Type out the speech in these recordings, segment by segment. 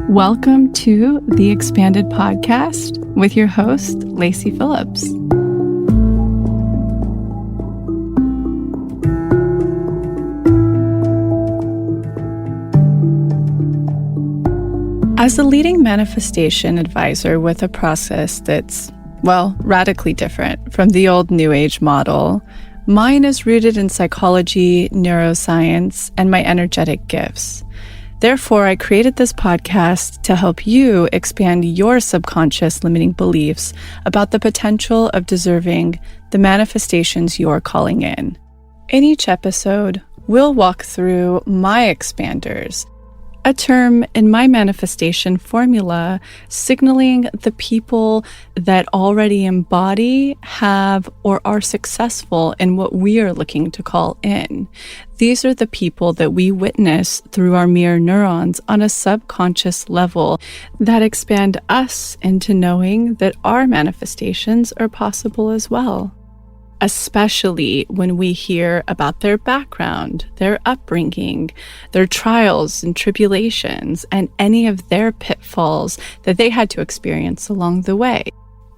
Welcome to the Expanded Podcast with your host, Lacey Phillips. As a leading manifestation advisor with a process that's, radically different from the old New Age model, mine is rooted in psychology, neuroscience, and my energetic gifts. Therefore, I created this podcast to help you expand your subconscious limiting beliefs about the potential of deserving the manifestations you're calling in. In each episode, we'll walk through my expanders, a term in my manifestation formula signaling the people that already embody, have, or are successful in what we are looking to call in. These are the people that we witness through our mirror neurons on a subconscious level that expand us into knowing that our manifestations are possible as well. Especially when we hear about their background, their upbringing, their trials and tribulations, and any of their pitfalls that they had to experience along the way.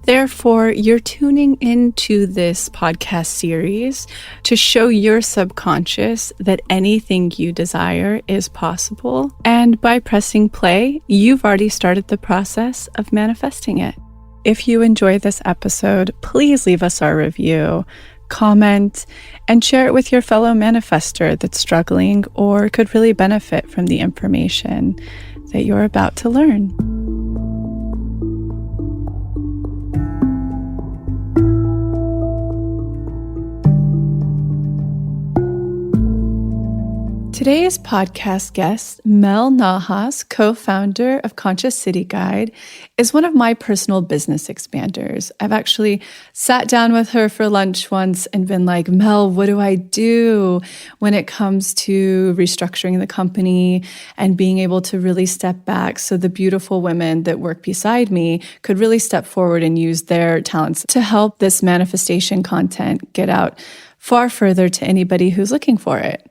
Therefore, you're tuning into this podcast series to show your subconscious that anything you desire is possible. And by pressing play, you've already started the process of manifesting it. If you enjoy this episode, please leave us our review, comment, and share it with your fellow manifester that's struggling or could really benefit from the information that you're about to learn. Today's podcast guest, Mel Nahas, co-founder of Conscious City Guide, is one of my personal business expanders. I've actually sat down with her for lunch once and been like, Mel, what do I do when it comes to restructuring the company and being able to really step back so the beautiful women that work beside me could really step forward and use their talents to help this manifestation content get out far further to anybody who's looking for it.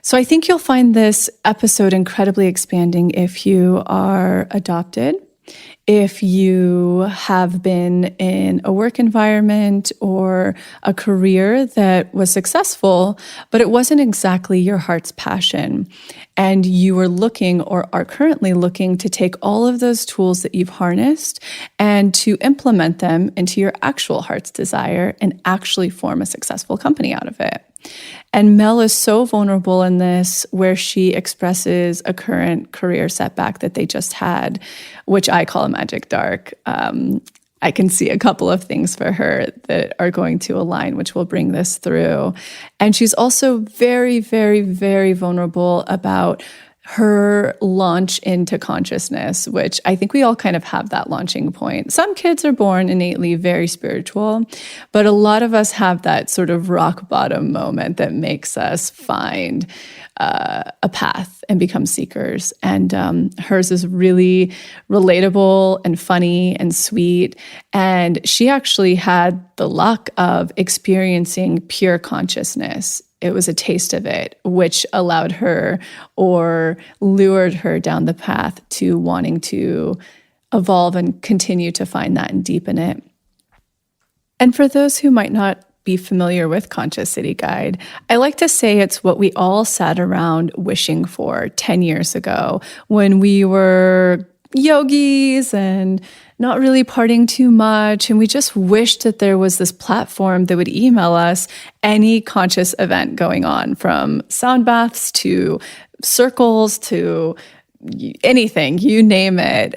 So I think you'll find this episode incredibly expanding if you are adopted, if you have been in a work environment or a career that was successful, but it wasn't exactly your heart's passion, and you were looking or are currently looking to take all of those tools that you've harnessed and to implement them into your actual heart's desire and actually form a successful company out of it. And Mel is so vulnerable in this, where she expresses a current career setback that they just had, which I call a magic dark. I can see a couple of things for her that are going to align, which will bring this through. And she's also very, very, very vulnerable about her launch into consciousness, which I think we all kind of have that launching point. Some kids are born innately very spiritual, but a lot of us have that sort of rock bottom moment that makes us find a path and become seekers. And hers is really relatable and funny and sweet. And she actually had the luck of experiencing pure consciousness. It was a taste of it, which allowed her or lured her down the path to wanting to evolve and continue to find that and deepen it. And for those who might not be familiar with Conscious City Guide, I like to say it's what we all sat around wishing for 10 years ago when we were yogis and not really partying too much. And we just wished that there was this platform that would email us any conscious event going on, from sound baths to circles to anything, you name it,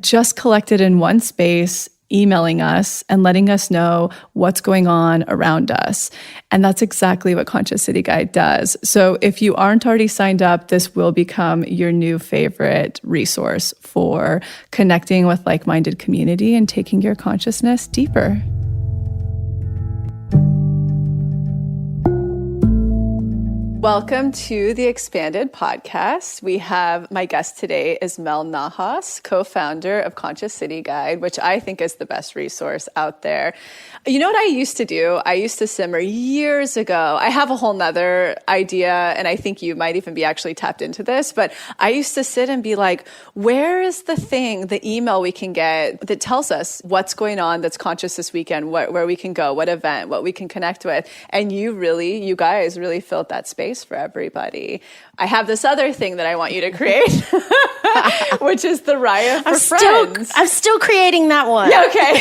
just collected in one space, emailing us and letting us know what's going on around us. And that's exactly what Conscious City Guide does. So if you aren't already signed up, this will become your new favorite resource for connecting with like-minded community and taking your consciousness deeper. Welcome to the Expanded Podcast. We have, my guest today is Mel Nahas, co-founder of Conscious City Guide, which I think is the best resource out there. You know what I used to do? I used to simmer years ago. I have a whole nother idea, and I think you might even be actually tapped into this, but I used to sit and be like, where is the thing, the email we can get that tells us what's going on that's conscious this weekend, where we can go, what event, what we can connect with? And you guys really filled that space for everybody. I have this other thing that I want you to create, which is the Raya for Friends. I'm still creating that one. Yeah, okay.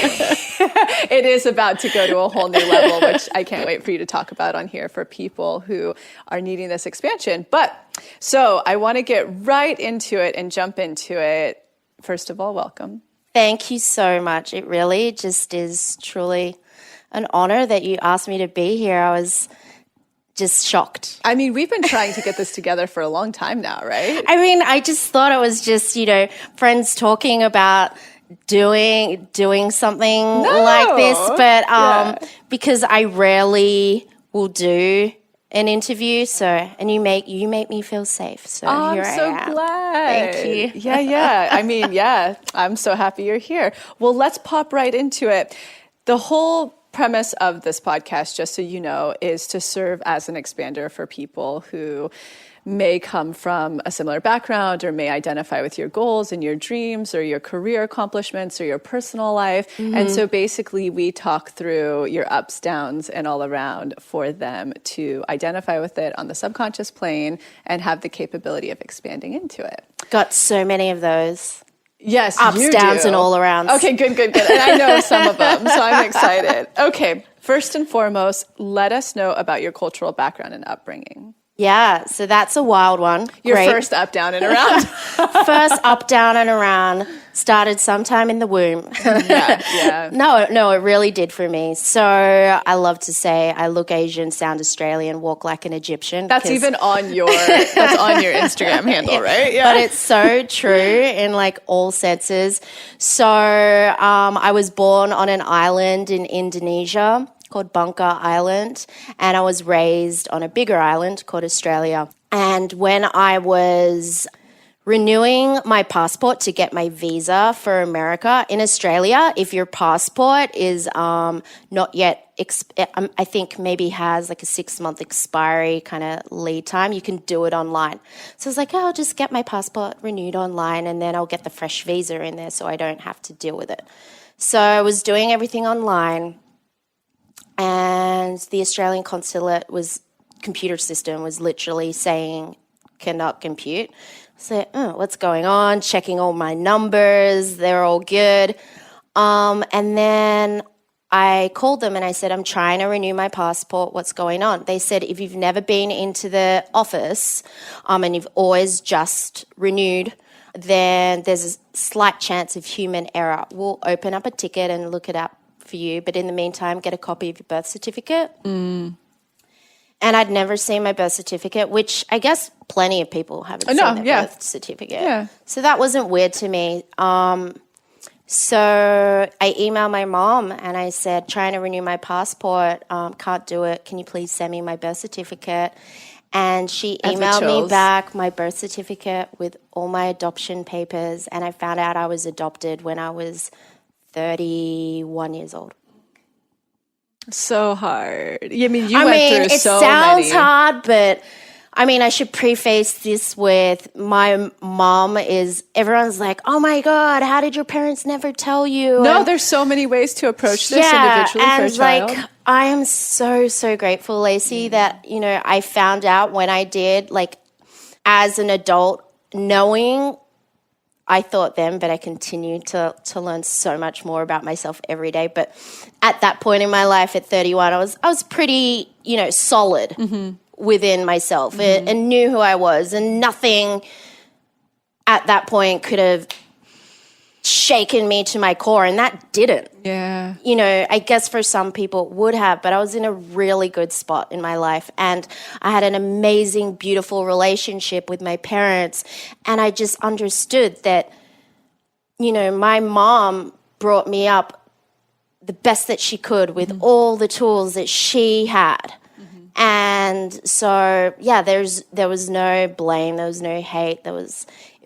It is about to go to a whole new level, which I can't wait for you to talk about on here for people who are needing this expansion. But so I want to get right into it and jump into it. First of all, welcome. Thank you so much. It really just is truly an honor that you asked me to be here. I was just shocked. I mean, we've been trying to get this together for a long time now, right? I mean, I just thought it was just, friends talking about doing something like this, but because I rarely will do an interview, and you make me feel safe. So here I am. I'm so glad. Thank you. Yeah. I mean, I'm so happy you're here. Well, let's pop right into it. The whole premise of this podcast, just so you know, is to serve as an expander for people who may come from a similar background or may identify with your goals and your dreams or your career accomplishments or your personal life. Mm-hmm. And so basically we talk through your ups, downs, and all around for them to identify with it on the subconscious plane and have the capability of expanding into it. Got so many of those. Yes, ups, you downs, do. and all around. Okay, good. And I know some of them, so I'm excited. Okay, first and foremost, let us know about your cultural background and upbringing. Yeah, so that's a wild one. Your Great. First up, down, and around. First up, down, and around started sometime in the womb. Yeah. No, it really did for me. So I love to say I look Asian, sound Australian, walk like an Egyptian. That's even on your Instagram handle, right? Yeah. But it's so true in like all senses. So I was born on an island in Indonesia called Bangka Island, and I was raised on a bigger island called Australia. And when I was renewing my passport to get my visa for America, in Australia, if your passport is not yet, I think maybe has like a 6-month expiry kind of lead time, you can do it online. So I was like, I'll just get my passport renewed online and then I'll get the fresh visa in there so I don't have to deal with it. So I was doing everything online. And the Australian consulate computer system was literally saying, cannot compute. So, what's going on? Checking all my numbers. They're all good. And then I called them and I said, I'm trying to renew my passport. What's going on? They said, if you've never been into the office and you've always just renewed, then there's a slight chance of human error. We'll open up a ticket and look it up for you, but in the meantime, get a copy of your birth certificate. And I'd never seen my birth certificate, which I guess plenty of people haven't seen their birth certificate. Yeah. So that wasn't weird to me. So I emailed my mom and I said, trying to renew my passport, can't do it. Can you please send me my birth certificate? And she emailed me back my birth certificate with all my adoption papers, and I found out I was adopted when I was 31 years old. So hard. I mean, you went through so many. It sounds many. hard, but I should preface this with my mom everyone's like, oh my God, how did your parents never tell you? No, there's so many ways to approach this individually for a child. I am so, so grateful, Lacey, that, I found out when I did, as an adult, knowing I thought then, but I continue to learn so much more about myself every day. But at that point in my life at 31, I was pretty, solid within myself and knew who I was, and nothing at that point could have shaken me to my core, and that didn't. Yeah. I guess for some people it would have, but I was in a really good spot in my life, and I had an amazing, beautiful relationship with my parents, and I just understood that, my mom brought me up the best that she could with all the tools that she had. And so, yeah, there was no blame, there was no hate, it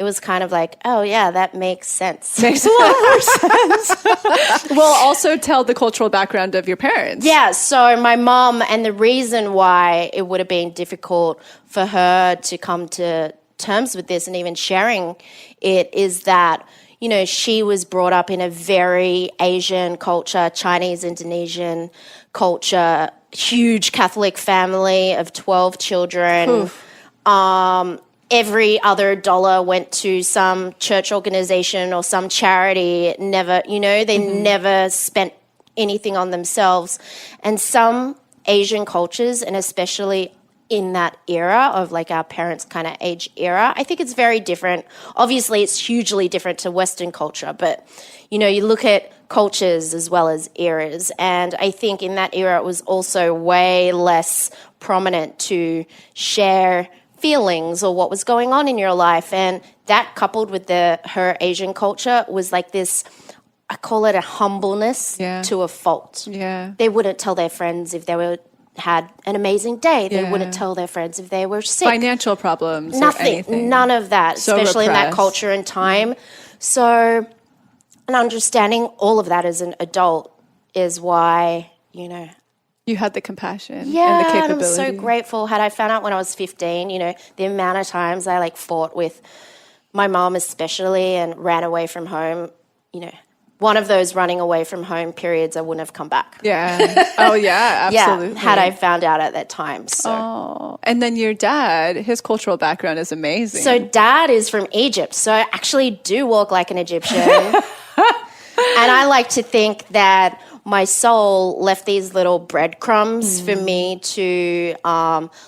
was kind of like, oh yeah, that makes sense. Makes a lot more sense. Well, also tell the cultural background of your parents. Yeah, so my mom, and the reason why it would have been difficult for her to come to terms with this and even sharing it is that, you know, she was brought up in a very Asian culture, Chinese, Indonesian culture, huge Catholic family of 12 children. Every other dollar went to some church organization or some charity. It never, you know, they never spent anything on themselves. And some Asian cultures, and especially in that era of like our parents' kind of age era, I think it's very different. Obviously, it's hugely different to Western culture, but, you know, you look at cultures as well as eras. And I think in that era, it was also way less prominent to share feelings or what was going on in your life. And that coupled with her Asian culture was like this, I call it a humbleness to a fault. Yeah. They wouldn't tell their friends if they had an amazing day. They wouldn't tell their friends if they were sick. Financial problems. Nothing. Or anything. None of that, So especially repressed. in that culture and time. So, and understanding all of that as an adult is why, you know, You had the compassion and the and I'm capability. so grateful. Had I found out when I was 15, you know, the amount of times I like fought with my mom especially and ran away from home, you know, one of those running away from home periods, I wouldn't have come back. Yeah. Oh, yeah, absolutely. Yeah, had I found out at that time. So. Oh, and then your dad, his cultural background is amazing. So dad is from Egypt, so I actually do walk like an Egyptian. And I like to think that my soul left these little breadcrumbs for me to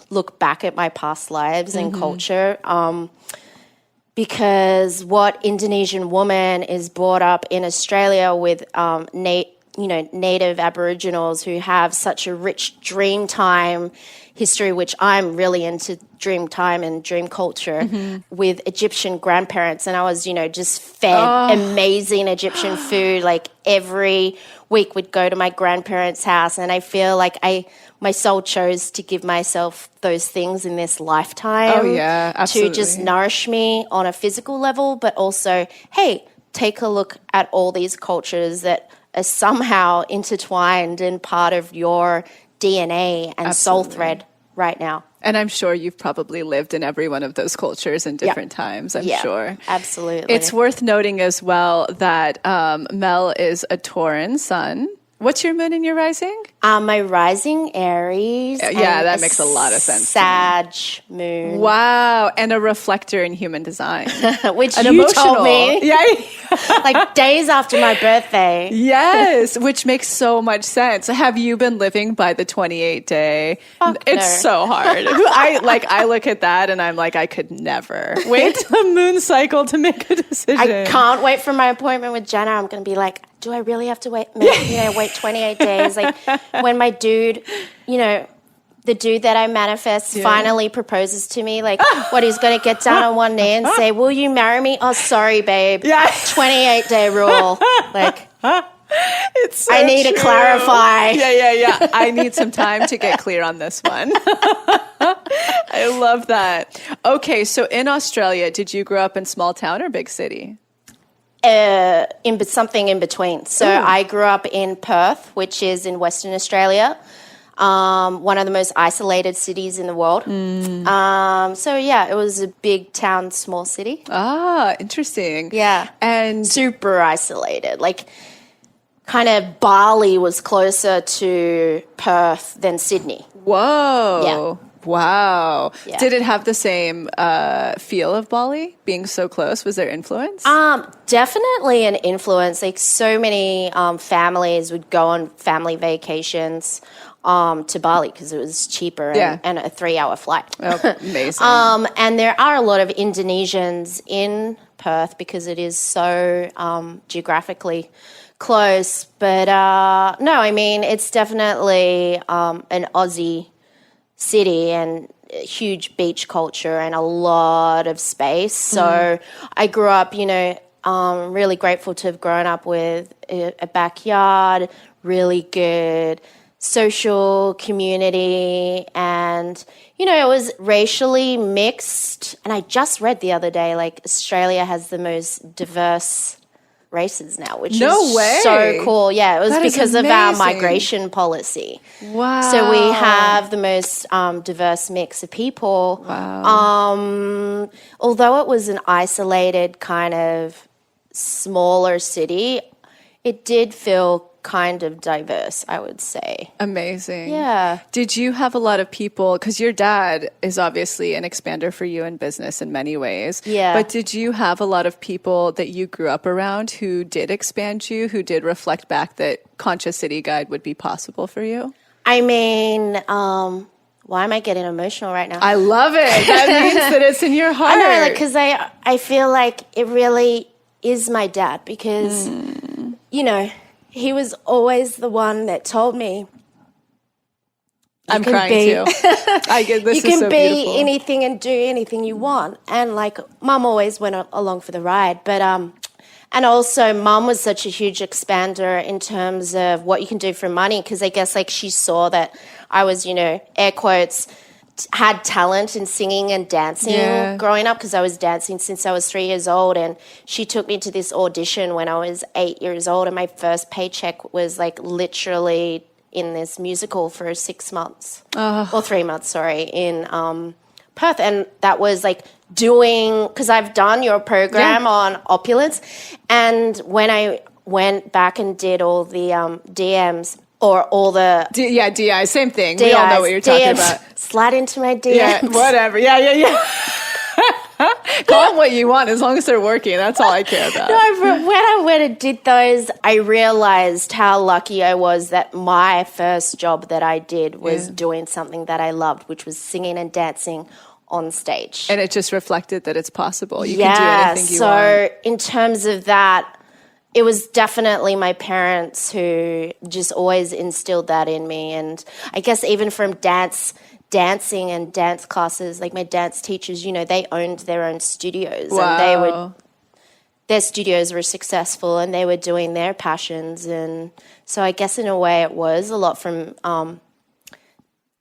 look back at my past lives and culture. Because what Indonesian woman is brought up in Australia with native Aboriginals who have such a rich dream time history, which I'm really into dream time and dream culture, with Egyptian grandparents. And I was, you know, just fed amazing Egyptian food. Like every week would go to my grandparents' house. And I feel like my soul chose to give myself those things in this lifetime. Oh, yeah, absolutely. To just nourish me on a physical level, but also, hey, take a look at all these cultures that are somehow intertwined and part of your DNA and soul thread right now. And I'm sure you've probably lived in every one of those cultures in different times, I'm sure. Absolutely. It's worth noting as well that Mel is a Tauran sun. What's your moon and your rising? My rising Aries. Yeah, that makes a lot of sense. Sag moon. Wow. And a reflector in human design. Which An you emotional. told me. Yeah. Like days after my birthday. Yes, which makes so much sense. Have you been living by the 28-day? It's so hard. I look at that and I'm like, I could never wait till the moon cycle to make a decision. I can't wait for my appointment with Jenna. I'm going to be like, do I really have to wait 28 days? Like when my dude, you know, the dude that I manifest finally proposes to me, like what, he's going to get down on one knee and say, will you marry me? Oh, sorry, babe. Yeah. 28-day rule. Like, it's so I need to clarify. Yeah. I need some time to get clear on this one. I love that. Okay, so in Australia, did you grow up in small town or big city? Something in between. So I grew up in Perth, which is in Western Australia, one of the most isolated cities in the world. So yeah, it was a big town, small city. Ah, interesting. Yeah. And super isolated. Like kind of Bali was closer to Perth than Sydney. whoa. Yeah. Wow. Yeah. Did it have the same feel of Bali, being so close? Was there influence? Definitely an influence. Like so many families would go on family vacations to Bali because it was cheaper and a 3-hour flight. Oh, amazing. And there are a lot of Indonesians in Perth because it is so geographically close. But no, I mean, it's definitely an Aussie city and huge beach culture and a lot of space. So I grew up, you know, really grateful to have grown up with a backyard, really good social community, and it was racially mixed. And I just read the other day, like, Australia has the most diverse races now, which No is way. so cool. Yeah, it was That is because of our amazing. migration policy. Wow. So we have the most diverse mix of people. Wow. Although it was an isolated kind of smaller city, it did feel kind of diverse, I would say. Amazing. Yeah. Did you have a lot of people, because your dad is obviously an expander for you in business in many ways. Yeah. But did you have a lot of people that you grew up around who did expand you, who did reflect back that Conscious City Guide would be possible for you? I mean, why am I getting emotional right now? I love it. That means that it's in your heart. I know, because I feel like it really is my dad, because, he was always the one that told me, I'm crying too. I get this. You can so be beautiful. anything and do anything you want. And like, Mum always went along for the ride. But and also Mum was such a huge expander in terms of what you can do for money, because I guess like she saw that I was, air quotes, had talent in singing and dancing growing up, because I was dancing since I was 3 years old. And she took me to this audition when I was 8 years old, and my first paycheck was like literally in this musical for 6 months or 3 months, in Perth. And that was like doing, because I've done your program on opulence, and when I went back and did all the DMs, or all the... DI, same thing. DIs, we all know what you're talking DMs, about. Slide into my DMs. Yeah, whatever. Yeah. Call them what you want, as long as they're working. That's all I care about. No, when I went and did those, I realized how lucky I was that my first job that I did was doing something that I loved, which was singing and dancing on stage. And it just reflected that it's possible. You can do anything you want. So in terms of that, it was definitely my parents who just always instilled that in me. And I guess even from dancing and dance classes, like my dance teachers, they owned their own studios. Wow. And their studios were successful, and they were doing their passions. And so I guess in a way it was a lot from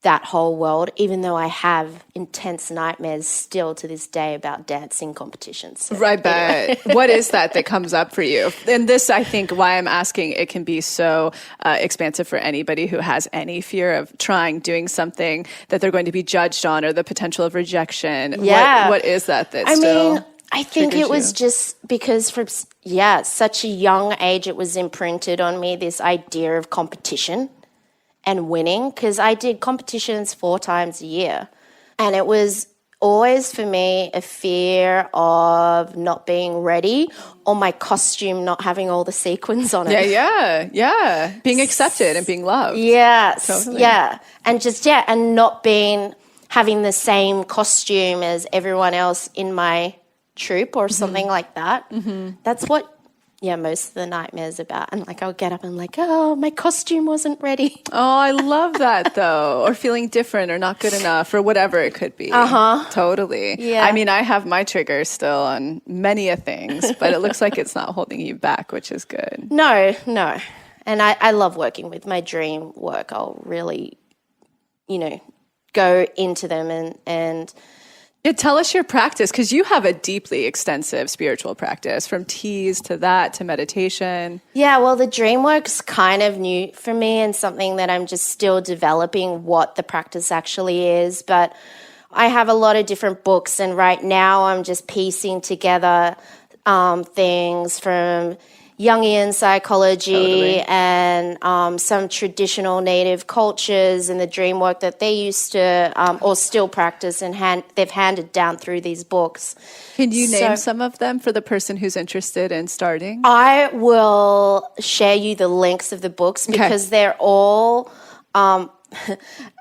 that whole world, even though I have intense nightmares still to this day about dancing competitions. So, right, but what is that comes up for you? And this, I think, why I'm asking, it can be so expansive for anybody who has any fear of doing something that they're going to be judged on, or the potential of rejection. Yeah. What is that I still mean, I think it was just because from such a young age, it was imprinted on me, this idea of competition and winning, because I did competitions 4 times a year. And it was always for me a fear of not being ready, or my costume not having all the sequins on it. Yeah. Being accepted and being loved. Yes, totally. Yeah. And and not having the same costume as everyone else in my troupe or something like that. Mm-hmm. That's what most of the nightmares about. And like I would get up and like, oh, my costume wasn't ready. Oh, I love that though. Or feeling different or not good enough or whatever it could be. Totally. Yeah. I mean, I have my triggers still on many a things, but it looks like it's not holding you back, which is good. No. And I love working with my dream work. I'll really, go into them and tell us your practice, because you have a deeply extensive spiritual practice, from teas to that to meditation. Yeah, well, the dream work's kind of new for me, and something that I'm just still developing what the practice actually is. But I have a lot of different books, and right now I'm just piecing together things from Jungian psychology and some traditional native cultures and the dream work that they used to or still practice, and they've handed down through these books. Can you name some of them for the person who's interested in starting? I will share you the links of the books, because they're all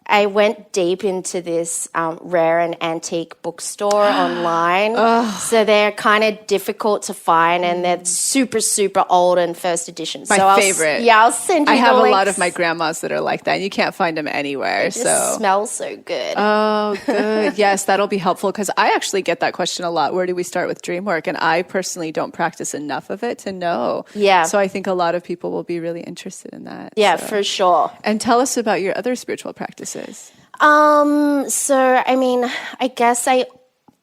I went deep into this rare and antique bookstore online. So they're kind of difficult to find, and they're super, super old and first edition. My favorite. I'll send you I the have links. a lot of my grandmas that are like that. And you can't find them anywhere. It just smells so good. Oh, good. Yes, that'll be helpful because I actually get that question a lot. Where do we start with dream work? And I personally don't practice enough of it to know. Yeah. So I think a lot of people will be really interested in that. Yeah, so. for sure. And tell us about your other spiritual practices. So I mean, I guess I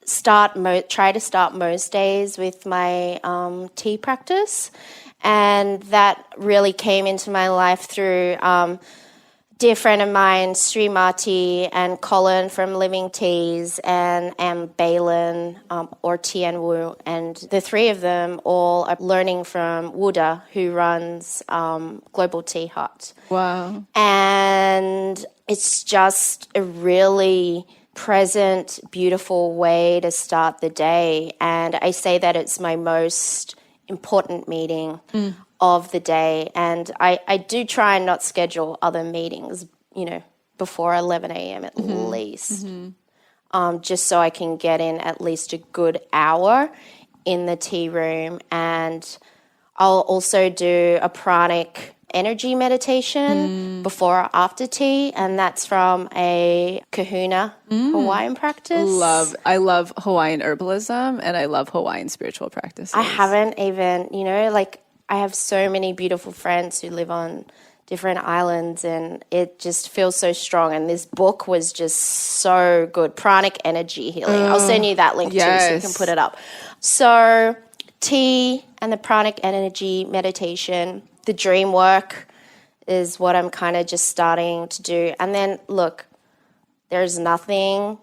try to start most days with my tea practice, and that really came into my life through dear friend of mine, Srimati and Colin from Living Teas, and Balin or Tien Wu, and the three of them all are learning from Wuda, who runs Global Tea Hut. Wow. And it's just a really present, beautiful way to start the day. And I say that it's my most important meeting of the day. And I do try and not schedule other meetings, before 11 a.m. at least, just so I can get in at least a good hour in the tea room. And I'll also do a pranic energy meditation before or after tea, and that's from a kahuna Hawaiian practice. I love Hawaiian herbalism, and I love Hawaiian spiritual practices. I haven't even, I have so many beautiful friends who live on different islands, and it just feels so strong. And this book was just so good. Pranic energy healing. I'll send you that link too, so you can put it up. So tea and the pranic energy meditation. The dream work is what I'm kind of just starting to do. And then, look, there's nothing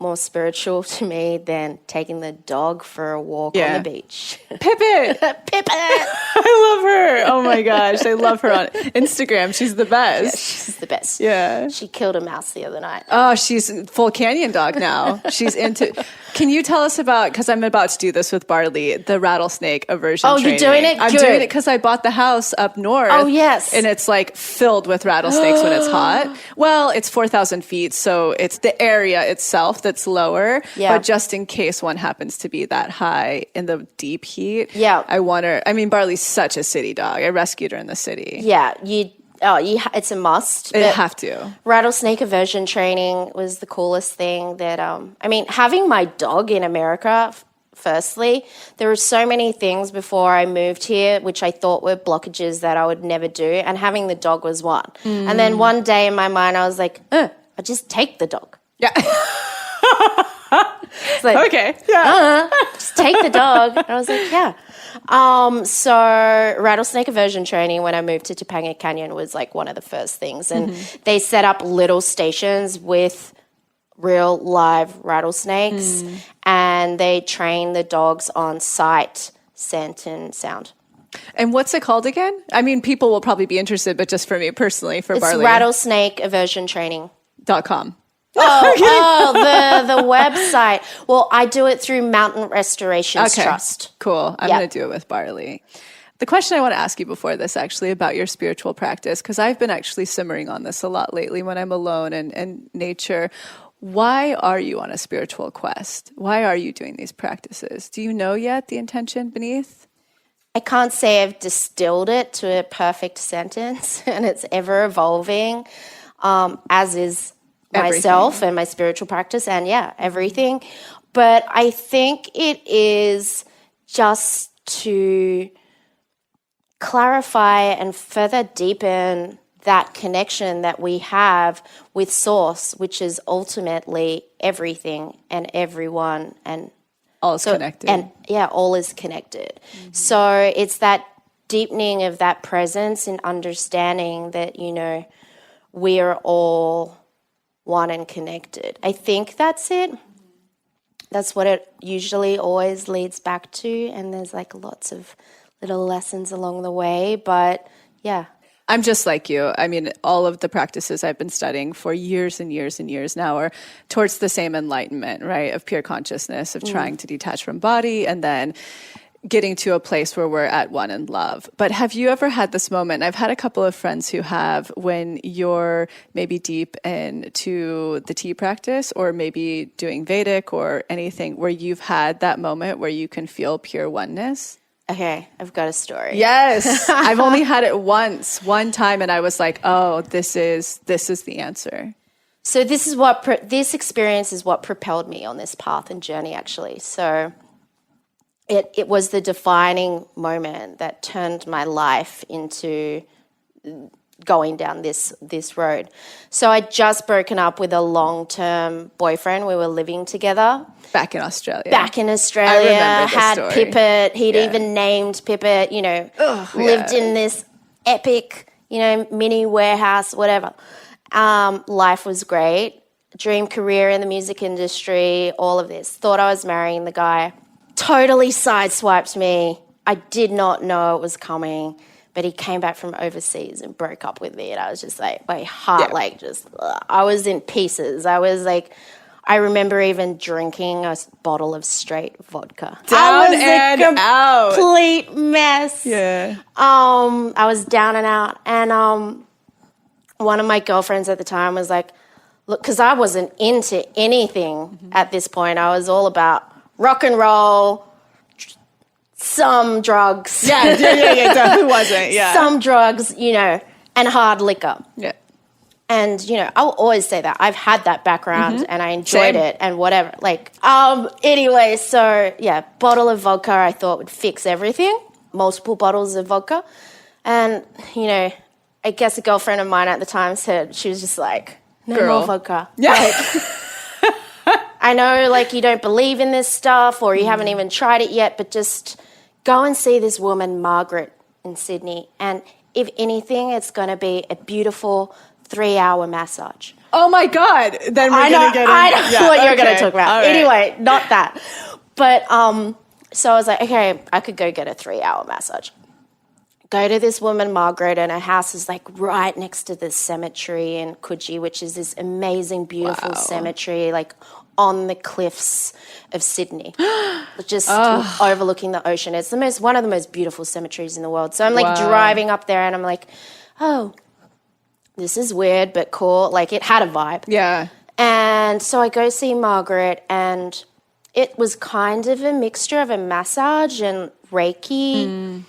more spiritual to me than taking the dog for a walk on the beach. Pippin! Pippin! I love her. Oh my gosh, I love her on Instagram. She's the best. Yeah, she's the best. Yeah. She killed a mouse the other night. Oh, she's full canyon dog now. She's into... Can you tell us about, because I'm about to do this with Barley, the rattlesnake aversion training. You're doing it? I'm doing it because I bought the house up north. Oh, yes. And it's like filled with rattlesnakes when it's hot. Well, it's 4,000 feet, so it's the area itself that's lower. Yeah. But just in case one happens to be that high in the deep heat, Yeah. I want her... I mean, Barley's such a city dog. I rescued her in the city. Yeah, it's a must. I have to. Rattlesnake aversion training was the coolest thing that, having my dog in America, firstly, there were so many things before I moved here which I thought were blockages that I would never do, and having the dog was one. And then one day in my mind I was like, I'll just take the dog. Yeah. It's like, okay. Yeah. just take the dog. And I was like, yeah. So rattlesnake aversion training when I moved to Topanga Canyon was like one of the first things. And they set up little stations with real live rattlesnakes, and they train the dogs on sight, scent, and sound. And what's it called again? I mean, people will probably be interested, but just for me personally, for Barley. It's rattlesnake aversion training.com. The website. Well, I do it through Mountain Restorations Trust. Cool. I'm going to do it with Barley. The question I want to ask you before this, actually, about your spiritual practice, because I've been actually simmering on this a lot lately when I'm alone and nature. Why are you on a spiritual quest? Why are you doing these practices? Do you know yet the intention beneath? I can't say I've distilled it to a perfect sentence, and it's ever evolving, as is myself and my spiritual practice and everything. But I think it is just to clarify and further deepen that connection that we have with Source, which is ultimately everything and everyone, and all is connected. And all is connected. So it's that deepening of that presence and understanding that, we are all one and connected. I think that's it. That's what it usually always leads back to, and there's like lots of little lessons along the way, but yeah. I'm just like you. I mean, all of the practices I've been studying for years and years and years now are towards the same enlightenment, right? Of pure consciousness, of trying to detach from body, and then getting to a place where we're at one in love. But have you ever had this moment? I've had a couple of friends who have, when you're maybe deep into the tea practice or maybe doing Vedic or anything, where you've had that moment where you can feel pure oneness. Okay, I've got a story. Yes. I've only had it one time, and I was like, oh, this is the answer. So this experience is what propelled me on this path and journey, actually. So it was the defining moment that turned my life into going down this road. So I'd just broken up with a long-term boyfriend. We were living together. Back in Australia. I remember this had story. Pippet. He'd even named Pippet, lived in this epic, mini warehouse, whatever. Life was great. Dream career in the music industry, all of this. Thought I was marrying the guy. Totally sideswiped me. I did not know it was coming, but he came back from overseas and broke up with me, and I was just like, my heart, I was in pieces. I was like, I remember even drinking a bottle of straight vodka. Down and out. Complete mess. Yeah. I was down and out, and one of my girlfriends at the time was like, look, because I wasn't into anything at this point. I was all about rock and roll, some drugs. Yeah, definitely wasn't, yeah. Some drugs, and hard liquor. Yeah. And, I'll always say that. I've had that background and I enjoyed it and whatever. Anyway, so, yeah, bottle of vodka I thought would fix everything. Multiple bottles of vodka. And, I guess a girlfriend of mine at the time said, she was just like, no more vodka. Yeah. I know, you don't believe in this stuff or you haven't even tried it yet, but just go and see this woman, Margaret, in Sydney. And if anything, it's going to be a beautiful 3-hour massage. Oh, my God. Then we're going to get into I know what you're going to talk about. Right. Anyway, not that. But so I was like, okay, I could go get a 3-hour massage. Go to this woman, Margaret, and her house is right next to the cemetery in Coogee, which is this amazing, beautiful cemetery, on the cliffs of Sydney, just overlooking the ocean. It's one of the most beautiful cemeteries in the world. So I'm driving up there and I'm like, oh, this is weird but cool. It had a vibe. Yeah. And so I go see Margaret, and it was kind of a mixture of a massage and Reiki.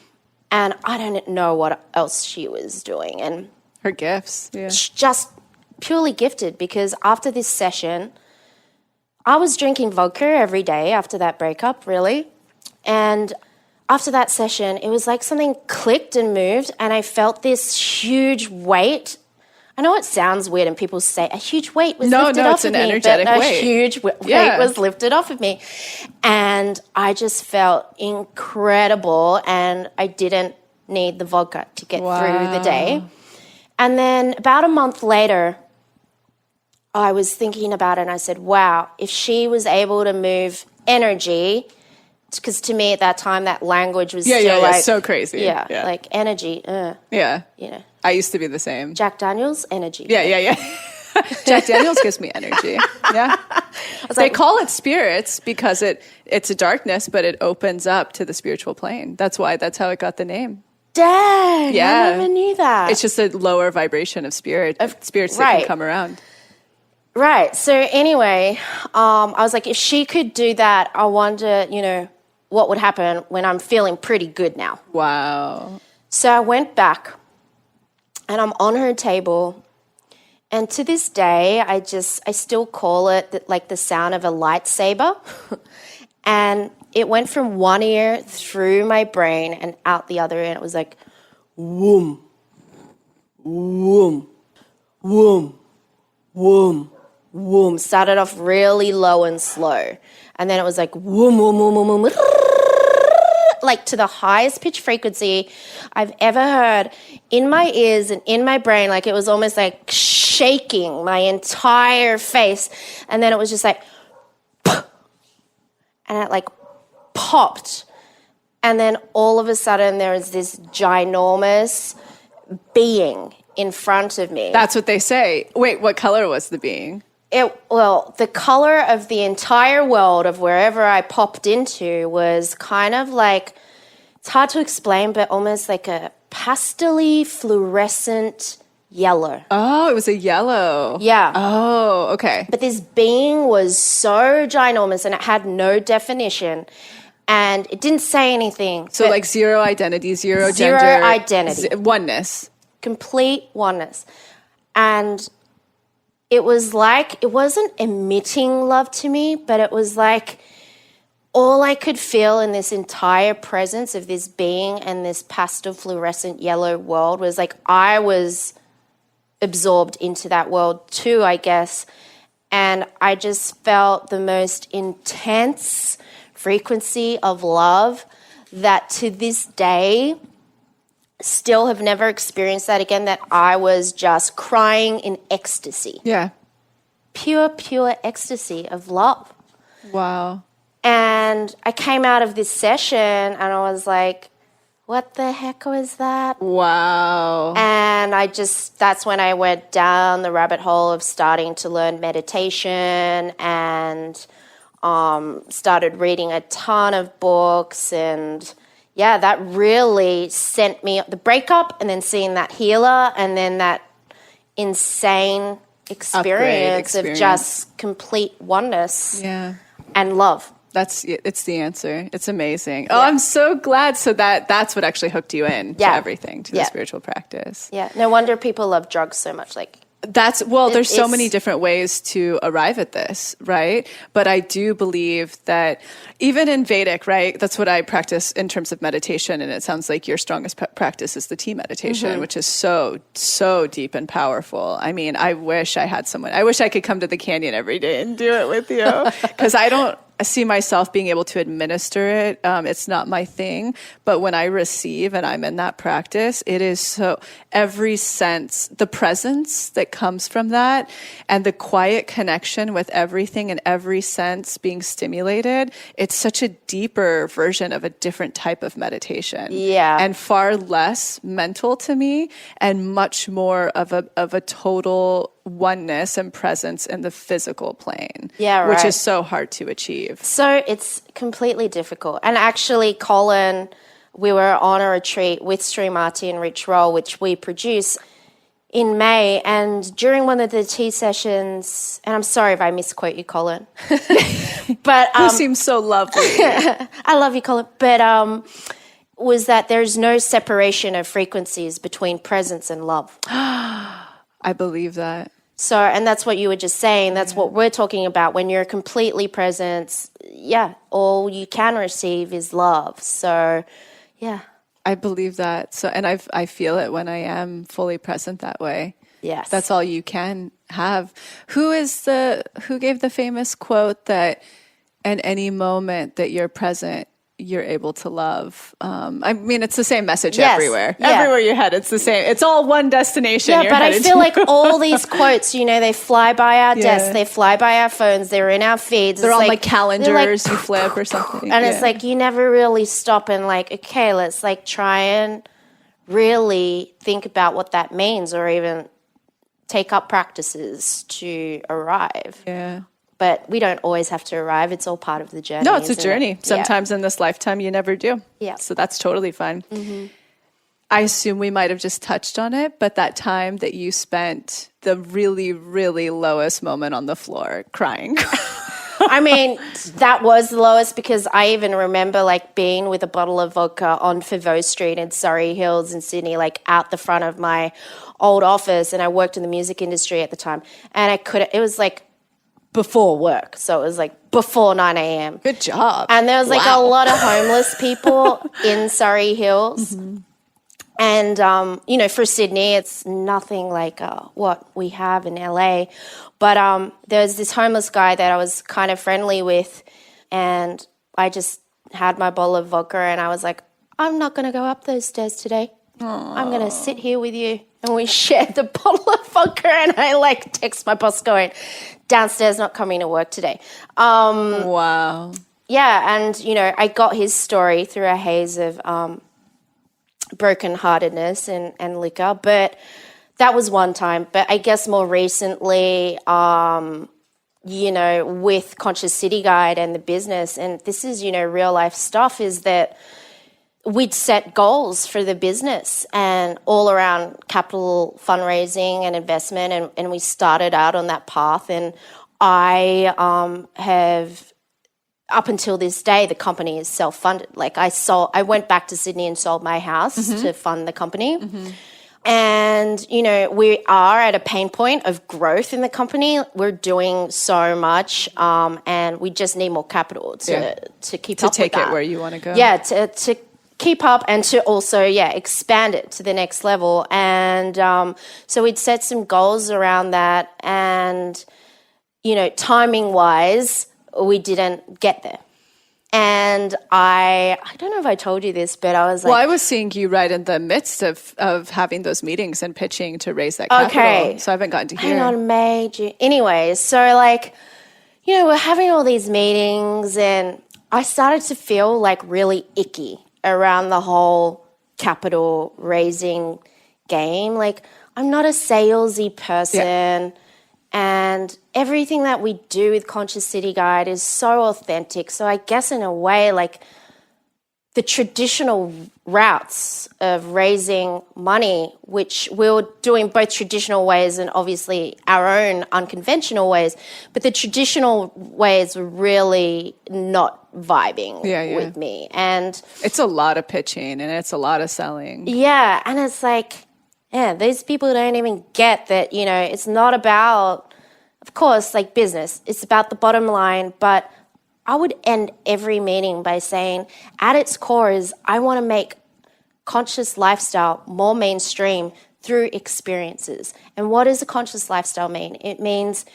And I don't know what else she was doing. And her gifts. Yeah. Just purely gifted, because after this session, I was drinking vodka every day after that breakup, really. And after that session, it was like something clicked and moved, and I felt this huge weight. I know it sounds weird, and people say a huge weight was lifted off of me. No, it's an energetic weight. A huge weight was lifted off of me. And I just felt incredible, and I didn't need the vodka to get through the day. And then about a month later, I was thinking about it, and I said, wow, if she was able to move energy, because to me at that time that language was still so crazy. Yeah, energy. Yeah. I used to be the same. Jack Daniels, energy. Yeah. Jack Daniels gives me energy. Yeah. They call it spirits because it's a darkness, but it opens up to the spiritual plane. That's how it got the name. Dang, I never knew that. It's just a lower vibration of spirits that can come around. Right. So anyway, I was like, if she could do that, I wonder, what would happen when I'm feeling pretty good now. Wow. So I went back, and I'm on her table, and to this day, I still call it the sound of a lightsaber. And it went from one ear through my brain and out the other, and it was like, whoom, whoom, whoom, whoom, whoom. Started off really low and slow, and then it was like whoom, whoom, whoom, whoom, whoom, to the highest pitch frequency I've ever heard in my ears and in my brain. It was almost like shaking my entire face. And then it was just like, and it popped. And then all of a sudden there was this ginormous being in front of me. That's what they say. Wait, what color was the being? The color of the entire world of wherever I popped into was kind of like, it's hard to explain, but almost like a pastel-y fluorescent yellow. Oh, it was a yellow. Yeah. Oh, okay. But this being was so ginormous and it had no definition and it didn't say anything. So like zero identity, zero Zero gender. identity. Oneness. Complete oneness. And it was like, it wasn't emitting love to me, but it was like all I could feel in this entire presence of this being and this pastel fluorescent yellow world was like I was absorbed into that world too, I guess. And I just felt the most intense frequency of love that to this day still have never experienced that again, that I was just crying in ecstasy. Yeah. Pure ecstasy of love. Wow. And I came out of this session and I was like, what the heck was that? Wow. And that's when I went down the rabbit hole of starting to learn meditation and started reading a ton of books. And yeah, that really sent me the breakup and then seeing that healer and then that insane experience of just complete oneness and love. It's the answer. It's amazing. Oh, I'm so glad. So that's what actually hooked you in to everything, to the spiritual practice. Yeah. No wonder people love drugs so much. Like there's so many different ways to arrive at this, right? But I do believe that even in Vedic, right? That's what I practice in terms of meditation. And it sounds like your strongest practice is the tea meditation, which is so, so deep and powerful. I mean, I wish I had someone, I wish I could come to the canyon every day and do it with you because I don't see myself being able to administer it. It's not my thing. But when I receive and I'm in that practice, it is so every sense, the presence that comes from that and the quiet connection with everything and every sense being stimulated, it's such a deeper version of a different type of meditation. Yeah. And far less mental to me and much more of a total oneness and presence in the physical plane. Yeah, right. Which is so hard to achieve. So it's completely difficult. And actually, Colin, we were on a retreat with Srimati and Rich Roll, which we produce in May. And during one of the tea sessions, and I'm sorry if I misquote you, Colin. But who seems so lovely. I love you, Colin. But was that there's no separation of frequencies between presence and love. I believe that. So, and that's what you were just saying. That's what we're talking about. When you're completely present, all you can receive is love. So, yeah. I believe that. So, and I feel it when I am fully present that way. Yes. That's all you can have. Who gave the famous quote that at any moment that you're present, you're able to love? I mean, it's the same message everywhere. Yeah. Everywhere you head, it's the same. It's all one destination. Yeah, but I feel like all these quotes, they fly by our desks, they fly by our phones, they're in our feeds. They're on like calendars you flip or something. And it's like you never really stop and like, okay, let's like try and really think about what that means or even take up practices to arrive. Yeah. But we don't always have to arrive. It's all part of the journey. No, it's a journey. Sometimes in this lifetime, you never do. Yeah. So that's totally fine. Mm-hmm. I assume we might have just touched on it, but that time that you spent the really, really lowest moment on the floor crying. I mean, that was the lowest because I even remember like being with a bottle of vodka on Fivaux Street in Surrey Hills in Sydney, like out the front of my old office. And I worked in the music industry at the time. And it was like, before work. So it was like before 9 a.m. Good job. And there was like a lot of homeless people in Surrey Hills. Mm-hmm. And, for Sydney, it's nothing like what we have in LA. But there was this homeless guy that I was kind of friendly with. And I just had my bottle of vodka and I was like, I'm not going to go up those stairs today. Aww. I'm going to sit here with you. And we shared the bottle of vodka and I like text my boss going, downstairs, not coming to work today. Wow. Yeah, and, I got his story through a haze of brokenheartedness and liquor. But that was one time. But I guess more recently, with Conscious City Guide and the business, and this is, real life stuff, is that we'd set goals for the business and all around capital fundraising and investment, and we started out on that path. And I have, up until this day, the company is self-funded. Like I went back to Sydney and sold my house to fund the company. And, we are at a pain point of growth in the company. We're doing so much, and we just need more capital to keep up with that. To take it where you want to go. Yeah, to keep up and to also, expand it to the next level. And so we'd set some goals around that. And, timing-wise, we didn't get there. And I don't know if I told you this, but I was like... Well, I was seeing you right in the midst of having those meetings and pitching to raise that capital. Okay. So I haven't gotten to hear. Hang on, May, June. Anyways, so we're having all these meetings, and I started to feel really icky around the whole capital raising game. I'm not a salesy person. Yeah. And everything that we do with Conscious City Guide is so authentic. So I guess in a way, the traditional routes of raising money, which we're doing both traditional ways and obviously our own unconventional ways, but the traditional ways were really not vibing with me. And it's a lot of pitching and it's a lot of selling. Yeah. And it's these people don't even get that, it's not about, of course, business. It's about the bottom line. But I would end every meeting by saying, at its core is I want to make conscious lifestyle more mainstream through experiences. And what does a conscious lifestyle mean? It means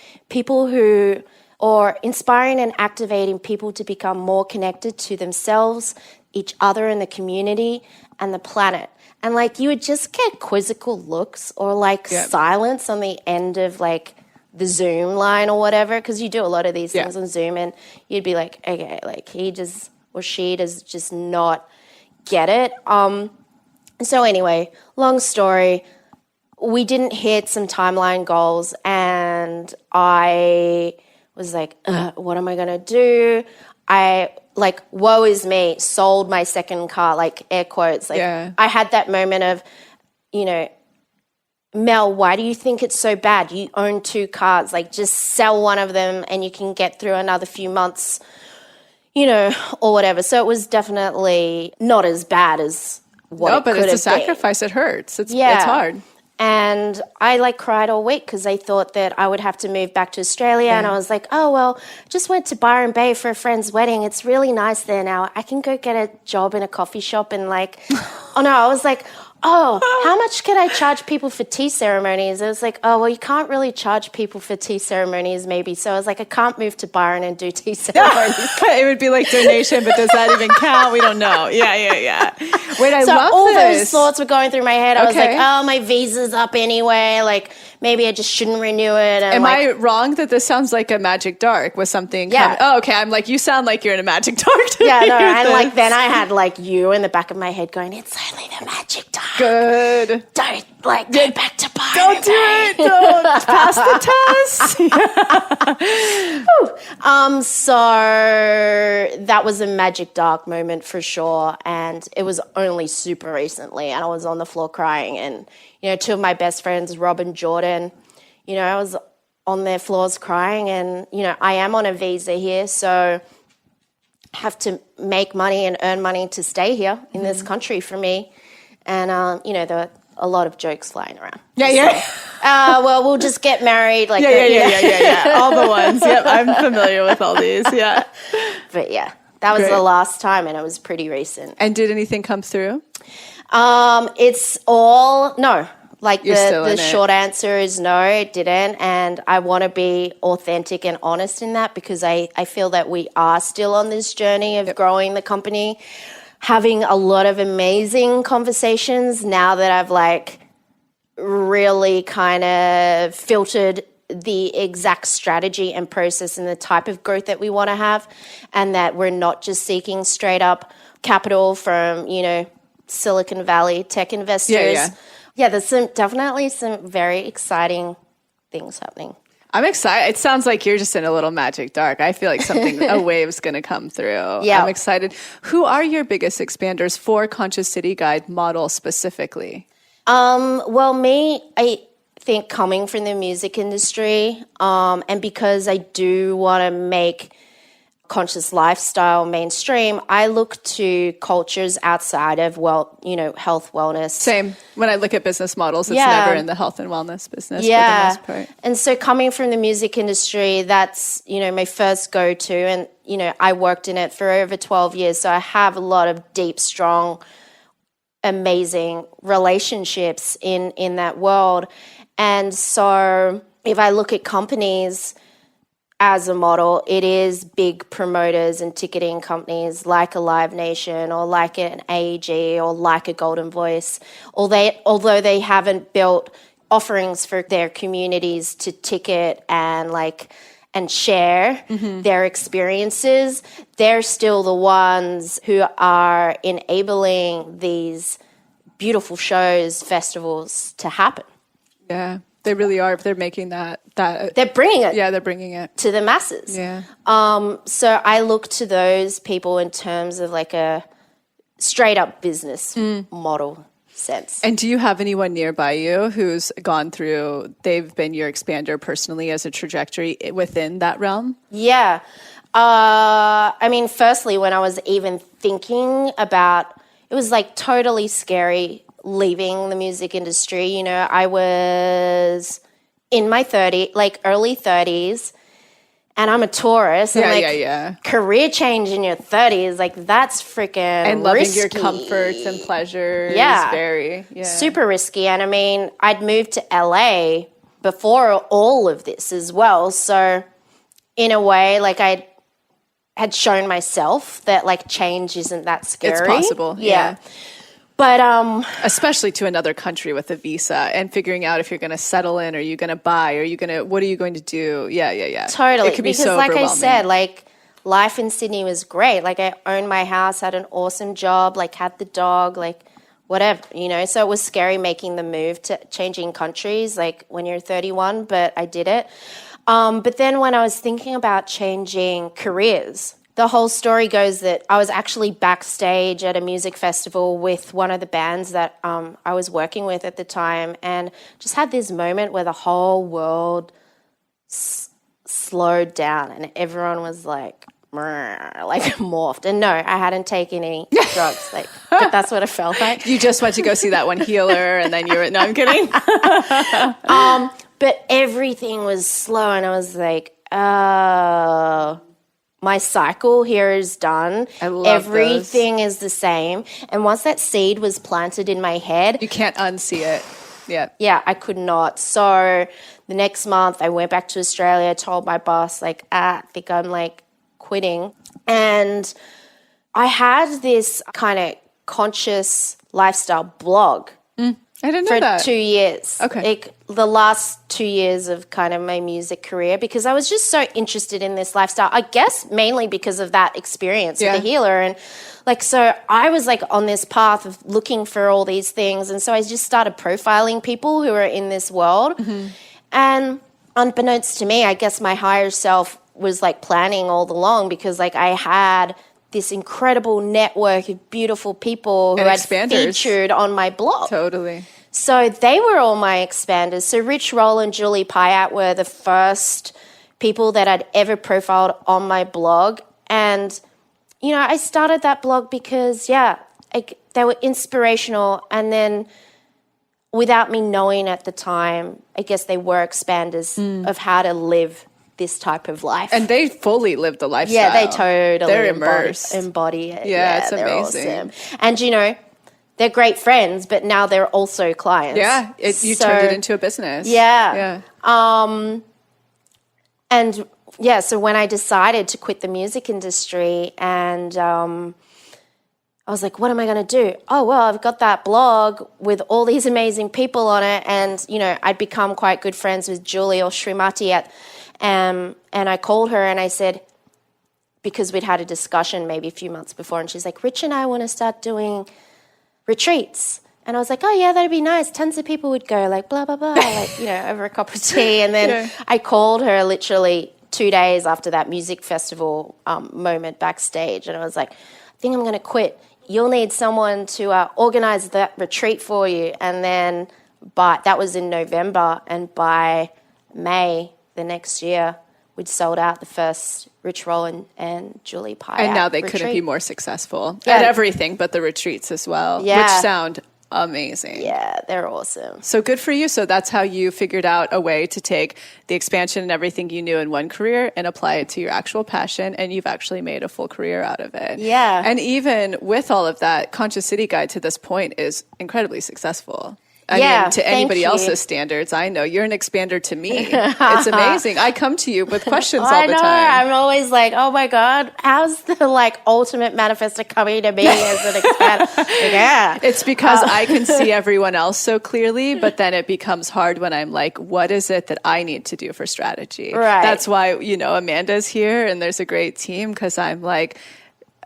or inspiring and activating people to become more connected to themselves, each other in the community, and the planet. And you would just get quizzical looks or silence on the end of the Zoom line or whatever, because you do a lot of these things on Zoom, and you'd be like, okay, he just or she does just not get it. So anyway, long story, we didn't hit some timeline goals, and I was like, what am I going to do? Woe is me, sold my second car, air quotes. I had that moment of, Mel, why do you think it's so bad? You own 2 cars. Just sell one of them and you can get through another few months, or whatever. So it was definitely not as bad as what it could have been. No, but it's a sacrifice. It hurts. It's hard. And I cried all week because I thought that I would have to move back to Australia. And I was like, oh, well, just went to Byron Bay for a friend's wedding. It's really nice there now. I can go get a job in a coffee shop and oh no, I was like, oh, how much can I charge people for tea ceremonies? I was like, oh, well, you can't really charge people for tea ceremonies maybe. So I was like, I can't move to Byron and do tea ceremonies. It would be donation, but does that even count? We don't know. Yeah. Wait, I love all this. Those thoughts were going through my head. I was like, oh, my visa's up anyway. Maybe I just shouldn't renew it. And Am I wrong that this sounds like a magic dark with something? Yeah. Oh, okay. I'm you sound like you're in a magic dark. Yeah, no. And then I had you in the back of my head going, it's only the magic dark. Good. Don't go back to Byron. Don't do it. Don't pass the test. So that was a magic dark moment for sure. And it was only super recently. And I was on the floor crying. And, 2 of my best friends, Rob and Jordan, I was on their floors crying. And, I am on a visa here. So I have to make money and earn money to stay here in this country for me. And, there were a lot of jokes flying around. Yeah. Well, we'll just get married. Yeah. All the ones. Yep, I'm familiar with all these. Yeah. But yeah, that was the last time, and it was pretty recent. And did anything come through? It's all no. The short answer is no, it didn't. And I want to be authentic and honest in that, because I feel that we are still on this journey of growing the company, having a lot of amazing conversations now that I've really kind of filtered the exact strategy and process and the type of growth that we want to have, and that we're not just seeking straight up capital from, Silicon Valley tech investors. Yeah, there's definitely some very exciting things happening. I'm excited. It sounds like you're just in a little magic dark. I feel like a wave's going to come through. Yeah. I'm excited. Who are your biggest expanders for Conscious City Guide model specifically? Well, I think coming from the music industry, and because I do want to make conscious lifestyle mainstream, I look to cultures outside of health, wellness. Same. When I look at business models, it's never in the health and wellness business for the most part. And so coming from the music industry, that's, my first go-to. And, I worked in it for over 12 years. So I have a lot of deep, strong, amazing relationships in that world. And so if I look at companies as a model, it is big promoters and ticketing companies like a Live Nation or like an AEG or like a Golden Voice, although they haven't built offerings for their communities to ticket and share their experiences, they're still the ones who are enabling these beautiful shows, festivals to happen. Yeah. They really are. They're making that. They're bringing it. Yeah, they're bringing it to the masses. Yeah. So I look to those people in terms of like a straight up business model sense. And do you have anyone nearby you who's gone through? They've been your expander personally as a trajectory within that realm. Yeah. Firstly, when I was even thinking about, it was like totally scary leaving the music industry. I was in my early 30s, and I'm a Taurus. And career change in your 30s, that's freaking and loving risky. your comforts and pleasures. Very super risky. And I'd moved to LA before all of this as well. So in a way, I had shown myself that change isn't that scary. It's possible. Yeah. But especially to another country with a visa and figuring out if you're going to settle in, or you going to buy, or what are you going to do? Yeah. Totally. It could be because so like I overwhelming. said, life in Sydney was great. I owned my house, had an awesome job, had the dog, whatever, So it was scary making the move to changing countries, when you're 31, but I did it. But then when I was thinking about changing careers, the whole story goes that I was actually backstage at a music festival with one of the bands that I was working with at the time, and just had this moment where the whole world slowed down and everyone was morphed. And no, I hadn't taken any drugs, but that's what it felt like. You just went to go see that one healer, and then no, I'm kidding. But everything was slow, and I was like, oh, my cycle here is done. I love everything is the same. And once that seed was planted in my head, you can't unsee it. Yeah. Yeah, I could not. So the next month I went back to Australia, told my boss, I think I'm quitting. And I had this kind of conscious lifestyle blog. I didn't know that. For 2 years. Okay. The last 2 years of kind of my music career, because I was just so interested in this lifestyle. I guess mainly because of that experience with the healer. And so I was on this path of looking for all these things. And so I just started profiling people who are in this world. Mm-hmm. And unbeknownst to me, I guess my higher self was planning all along, because I had this incredible network of beautiful people who had featured on my blog. Totally. So they were all my expanders. So Rich Roll and Julie Pyatt were the first people that I'd ever profiled on my blog. And, I started that blog because, they were inspirational. And then without me knowing at the time, I guess they were expanders of how to live this type of life. And they fully live the lifestyle. Yeah, they totally they're immersed. embody it. Yeah, it's they're amazing. Awesome. And, they're great friends, but now they're also clients. Yeah, you turned it into a business. Yeah. So when I decided to quit the music industry, and I was like, what am I going to do? Oh, well, I've got that blog with all these amazing people on it. And, I'd become quite good friends with Julie, or Srimati, and I called her and I said, because we'd had a discussion maybe a few months before, and she's like, Rich and I want to start doing retreats. And I was like, oh, yeah, that'd be nice. Tons of people would go, like, blah, blah, blah, like, over a cup of tea. And then I called her literally 2 days after that music festival moment backstage. And I was like, I think I'm going to quit. You'll need someone to organize that retreat for you. And then that was in November. And by May the next year, we'd sold out the first Rich Roll and Julie Pye. And now they retreat. Couldn't be more successful at everything but the retreats as well, which sound amazing. Yeah, they're awesome. So good for you. So that's how you figured out a way to take the expansion and everything you knew in one career and apply it to your actual passion. And you've actually made a full career out of it. Yeah. And even with all of that, Conscious City Guide to this point is incredibly successful. I mean, to anybody else's standards, I know you're an expander to me. It's amazing. I come to you with questions all the time. I'm always like, oh my God, how's the ultimate manifestor coming to me as an expander? Yeah. It's because I can see everyone else so clearly, but then it becomes hard when I'm like, what is it that I need to do for strategy? Right. That's why, Amanda's here and there's a great team because I'm like,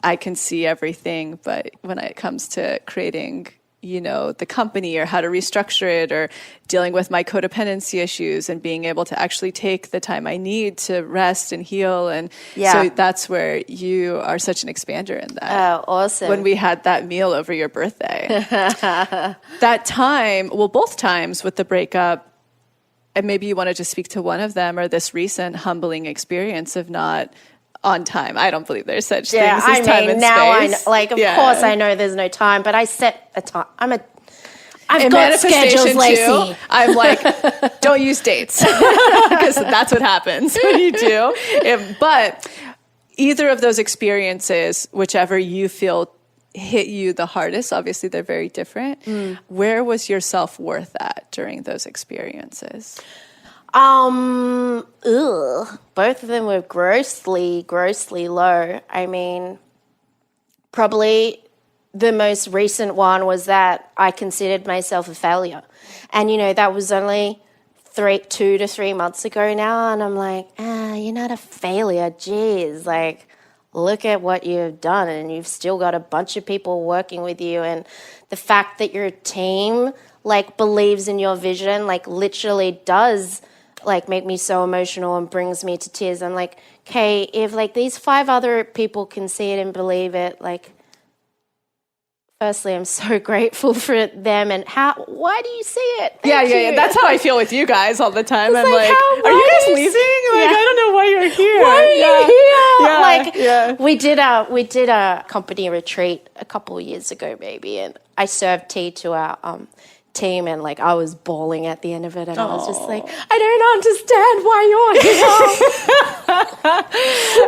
I can see everything, but when it comes to creating the company or how to restructure it or dealing with my codependency issues and being able to actually take the time I need to rest and heal. And so that's where you are such an expander in that. Oh, awesome. When we had that meal over your birthday. That time, both times with the breakup, and maybe you want to just speak to one of them or this recent humbling experience of not on time. I don't believe there's such things as time and now space. I know, of course I know there's no time, but I set a time. I've got schedules, Lacey. I'm like, don't use dates because that's what happens when you do. But either of those experiences, whichever you feel hit you the hardest, obviously they're very different. Where was your self-worth at during those experiences? Both of them were grossly low. I mean, probably the most recent one was that I considered myself a failure. And, that was only 2 to 3 months ago now. And I'm like, you're not a failure. Jeez, look at what you've done. And you've still got a bunch of people working with you. And the fact that your team, believes in your vision, literally does make me so emotional and brings me to tears. I'm like, okay, if these 5 other people can see it and believe it, firstly, I'm so grateful for them. And why do you see it? Thank you. That's how I feel with you guys all the time. I'm like, are you guys leaving? I don't know why you're here. Why are you here? We did a company retreat a couple of years ago, maybe, and I served tea to our team, and I was bawling at the end of it, and I was just like, I don't understand why you're here.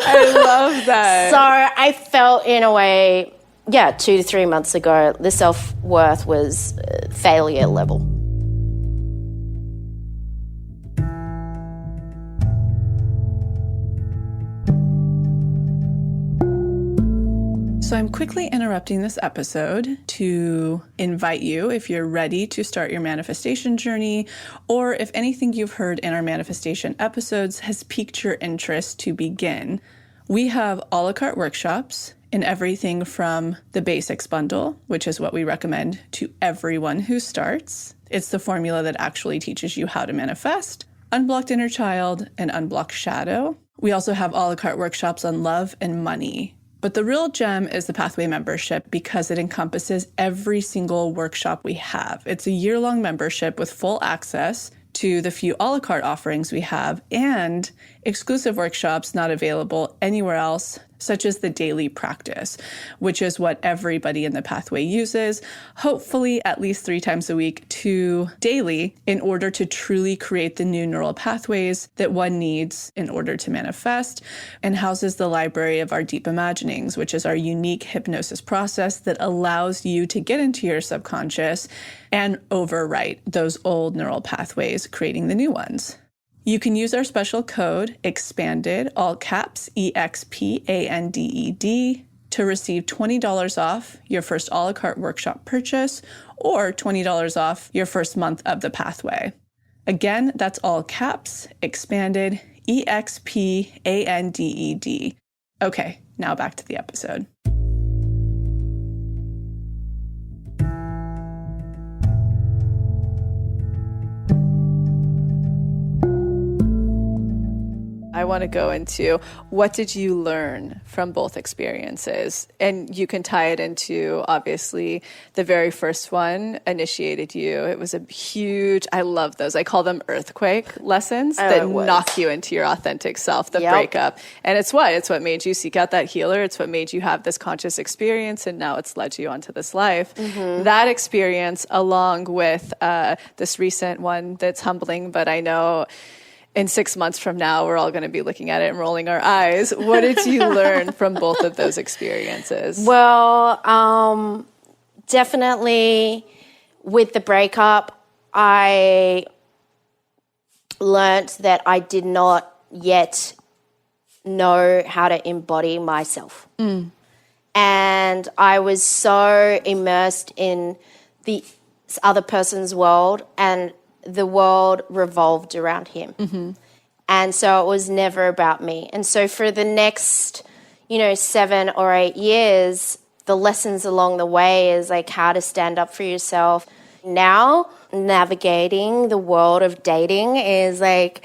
I love that. So I felt in a way, 2 to 3 months ago, the self-worth was failure level. So I'm quickly interrupting this episode to invite you, if you're ready to start your manifestation journey, or if anything you've heard in our manifestation episodes has piqued your interest to begin. We have a la carte workshops in everything from the basics bundle, which is what we recommend to everyone who starts. It's the formula that actually teaches you how to manifest, unblocked inner child, and unblocked shadow. We also have a la carte workshops on love and money. But the real gem is the Pathway membership because it encompasses every single workshop we have. It's a year-long membership with full access to the few a la carte offerings we have and exclusive workshops not available anywhere else, such as the daily practice, which is what everybody in the Pathway uses, hopefully at least 3 times a week to daily, in order to truly create the new neural pathways that one needs in order to manifest, and houses the library of our deep imaginings, which is our unique hypnosis process that allows you to get into your subconscious and overwrite those old neural pathways, creating the new ones. You can use our special code EXPANDED, all caps, EXPANDED, to receive $20 off your first a la carte workshop purchase or $20 off your first month of the Pathway. Again, that's all caps, EXPANDED, EXPANDED. Okay, now back to the episode. I want to go into what did you learn from both experiences? And you can tie it into, obviously, the very first one initiated you. It was a huge, I love those. I call them earthquake lessons that knock you into your authentic self, the breakup. And it's what made you seek out that healer. It's what made you have this conscious experience. And now it's led you onto this life. That experience, along with this recent one that's humbling, but I know in 6 months from now, we're all going to be looking at it and rolling our eyes. What did you learn from both of those experiences? Well, definitely with the breakup, I learned that I did not yet know how to embody myself. And I was so immersed in the other person's world, and the world revolved around him. And so it was never about me. And so for the next, 7 or 8 years, the lessons along the way is like how to stand up for yourself. Now, navigating the world of dating is like...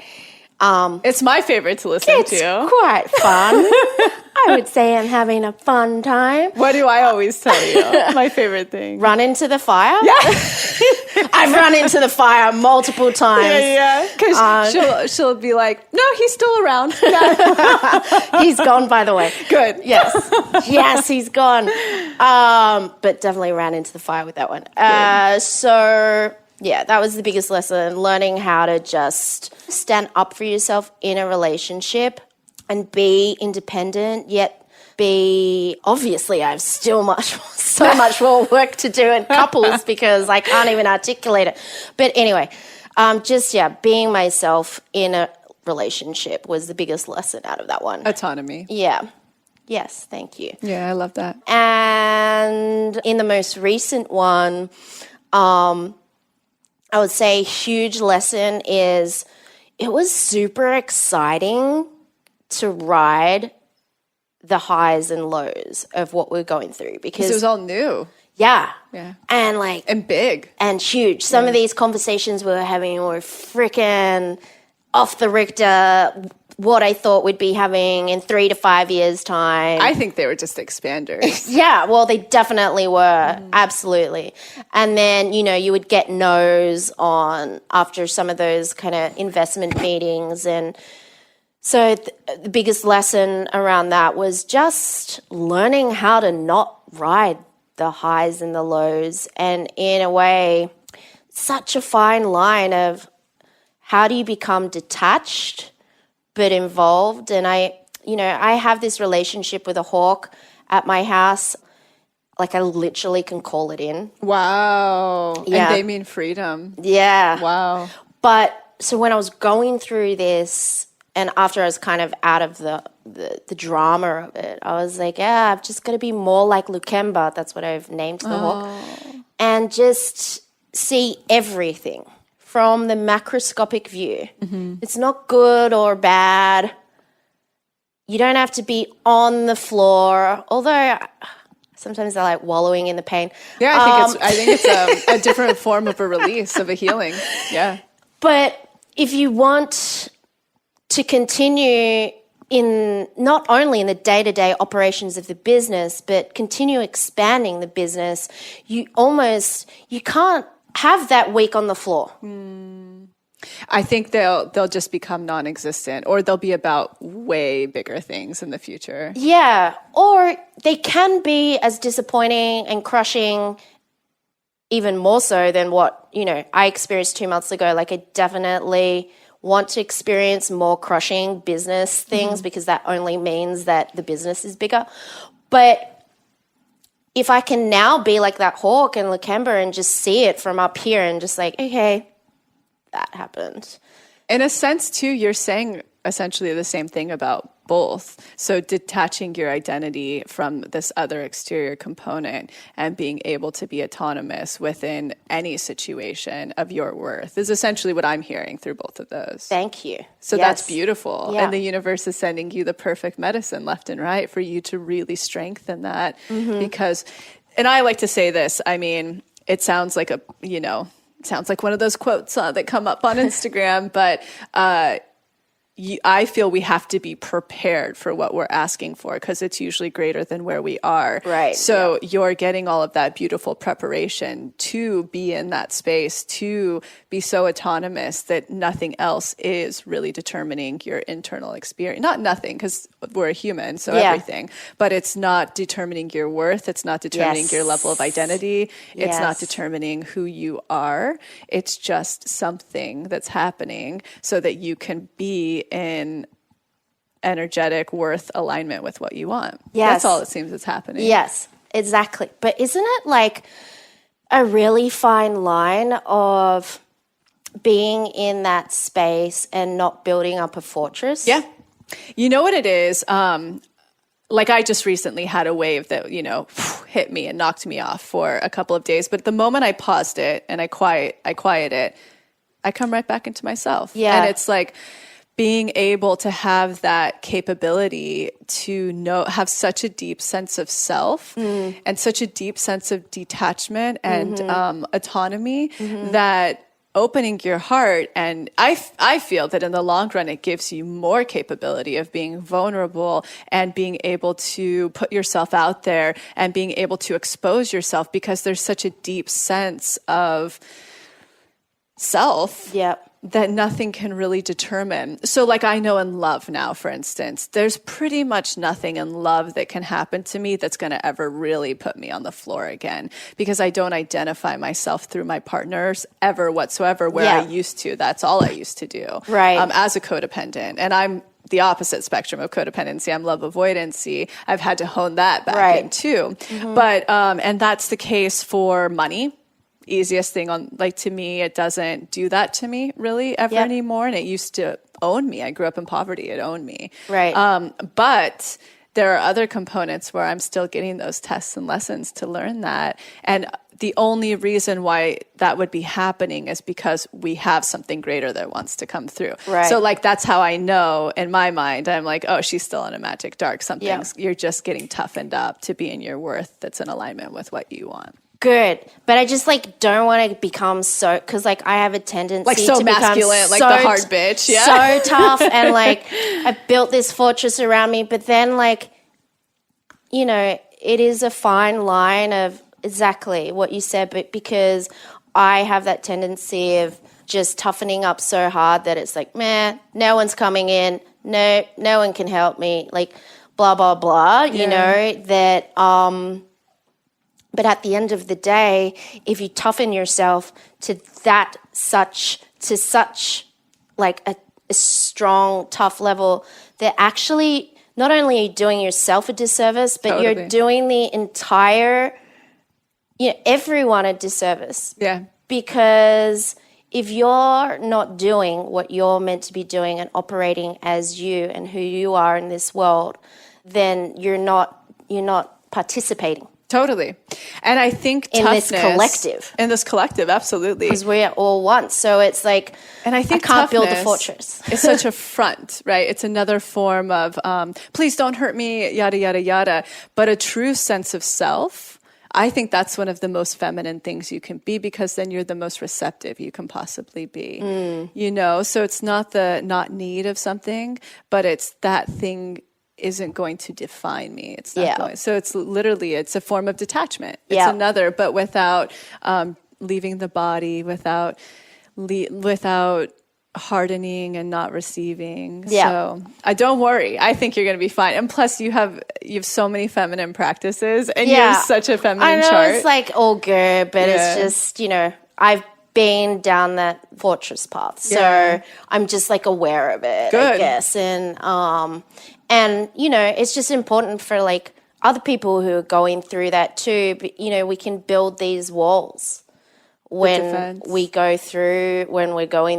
it's my favorite to listen to. It's quite fun. I would say I'm having a fun time. What do I always tell you? My favorite thing. Run into the fire? Yeah. I've run into the fire multiple times. Yeah. Because she'll be like, no, he's still around. He's gone, by the way. Good. Yes, he's gone. But definitely ran into the fire with that one. So... yeah, that was the biggest lesson, learning how to just stand up for yourself in a relationship and be independent, yet be... obviously, I have still so much more work to do in couples because I can't even articulate it. But anyway, being myself in a relationship was the biggest lesson out of that one. Autonomy. Yeah. Yes, thank you. Yeah, I love that. And in the most recent one... I would say a huge lesson is it was super exciting to ride the highs and lows of what we're going through because it was all new. Yeah. And big. And huge. Some of these conversations we were having were freaking off the Richter, what I thought we'd be having in 3 to 5 years' time. I think they were just expanders. Yeah, well, they definitely were. Absolutely. And then, you would get no's on after some of those kind of investment meetings. And so the biggest lesson around that was just learning how to not ride the highs and the lows. And in a way, such a fine line of how do you become detached but involved. And I have this relationship with a hawk at my house. Like I literally can call it in. Wow. Yeah. And they mean freedom. Yeah. Wow. But so when I was going through this and after I was kind of out of the drama of it, I was like, yeah, I've just got to be more like Lukemba. That's what I've named the hawk. And just see everything from the macroscopic view. It's not good or bad. You don't have to be on the floor, although sometimes I like wallowing in the pain. Yeah, I think it's a different form of a release, of a healing. Yeah. But if you want to continue in not only in the day-to-day operations of the business, but continue expanding the business, you can't have that week on the floor. I think they'll just become non-existent, or they'll be about way bigger things in the future. Yeah, or they can be as disappointing and crushing, even more so than what, I experienced 2 months ago. Like I definitely want to experience more crushing business things because that only means that the business is bigger. But if I can now be like that hawk in Lakemba and just see it from up here and just like, okay, that happened. In a sense, too, you're saying essentially the same thing about both. So detaching your identity from this other exterior component and being able to be autonomous within any situation of your worth is essentially what I'm hearing through both of those. Thank you. So that's beautiful. Yeah. And the universe is sending you the perfect medicine left and right for you to really strengthen that. Because, and I like to say this, I mean, it sounds like sounds like one of those quotes that come up on Instagram, but I feel we have to be prepared for what we're asking for because it's usually greater than where we are. Right. So you're getting all of that beautiful preparation to be in that space, to be so autonomous that nothing else is really determining your internal experience. Not nothing, because we're a human, so everything. But it's not determining your worth. It's not determining your level of identity. It's not determining who you are. It's just something that's happening so that you can be in energetic worth alignment with what you want. That's all it seems is happening. Yes, exactly. But isn't it like a really fine line of being in that space and not building up a fortress? Yeah. You know what it is? Like I just recently had a wave that, hit me and knocked me off for a couple of days. But the moment I paused it and I quiet it, I come right back into myself. Yeah. And it's like being able to have that capability to have such a deep sense of self and such a deep sense of detachment and autonomy that opening your heart, and I feel that in the long run, it gives you more capability of being vulnerable and being able to put yourself out there and being able to expose yourself because there's such a deep sense of self that nothing can really determine. So like I know in love now, for instance, there's pretty much nothing in love that can happen to me that's going to ever really put me on the floor again because I don't identify myself through my partners ever whatsoever where I used to. That's all I used to do as a codependent. And I'm the opposite spectrum of codependency. I'm love avoidancy. I've had to hone that back in too. But, and that's the case for money. Easiest thing to me, it doesn't do that to me really ever anymore. And it used to own me. I grew up in poverty. It owned me. Right. But there are other components where I'm still getting those tests and lessons to learn that. And the only reason why that would be happening is because we have something greater that wants to come through. Right. So that's how I know in my mind, I'm like, oh, she's still in a magic dark. You're just getting toughened up to be in your worth that's in alignment with what you want. Good. But I just don't want to become so, because I have a tendency so to masculine, become the hard bitch. So tough. And I built this fortress around me, but then it is a fine line of exactly what you said, but because I have that tendency of just toughening up so hard that it's man, no one's coming in. No one can help me. Blah, blah, blah, that, but at the end of the day, if you toughen yourself to such a strong, tough level, that actually not only are you doing yourself a disservice, but you're doing the entire, everyone a disservice. Yeah. Because if you're not doing what you're meant to be doing and operating as you and who you are in this world, then you're not participating. Totally. And I think toughness, in this collective, absolutely. Because we're all one. So it's and I think I can't build a fortress. It's such a front, right? It's another form of, please don't hurt me, yada, yada, yada. But a true sense of self, I think that's one of the most feminine things you can be because then you're the most receptive you can possibly be. So it's not the not need of something, but it's that thing isn't going to define me. It's not going. So it's literally, it's a form of detachment. It's another, but without leaving the body, without hardening and not receiving. So don't worry. I think you're going to be fine. And plus you have so many feminine practices and you're such a feminine chart. It's all good, but it's just, I've been down that fortress path. So I'm just aware of it, I guess. And, it's just important for other people who are going through that too. But, we can build these walls when we're going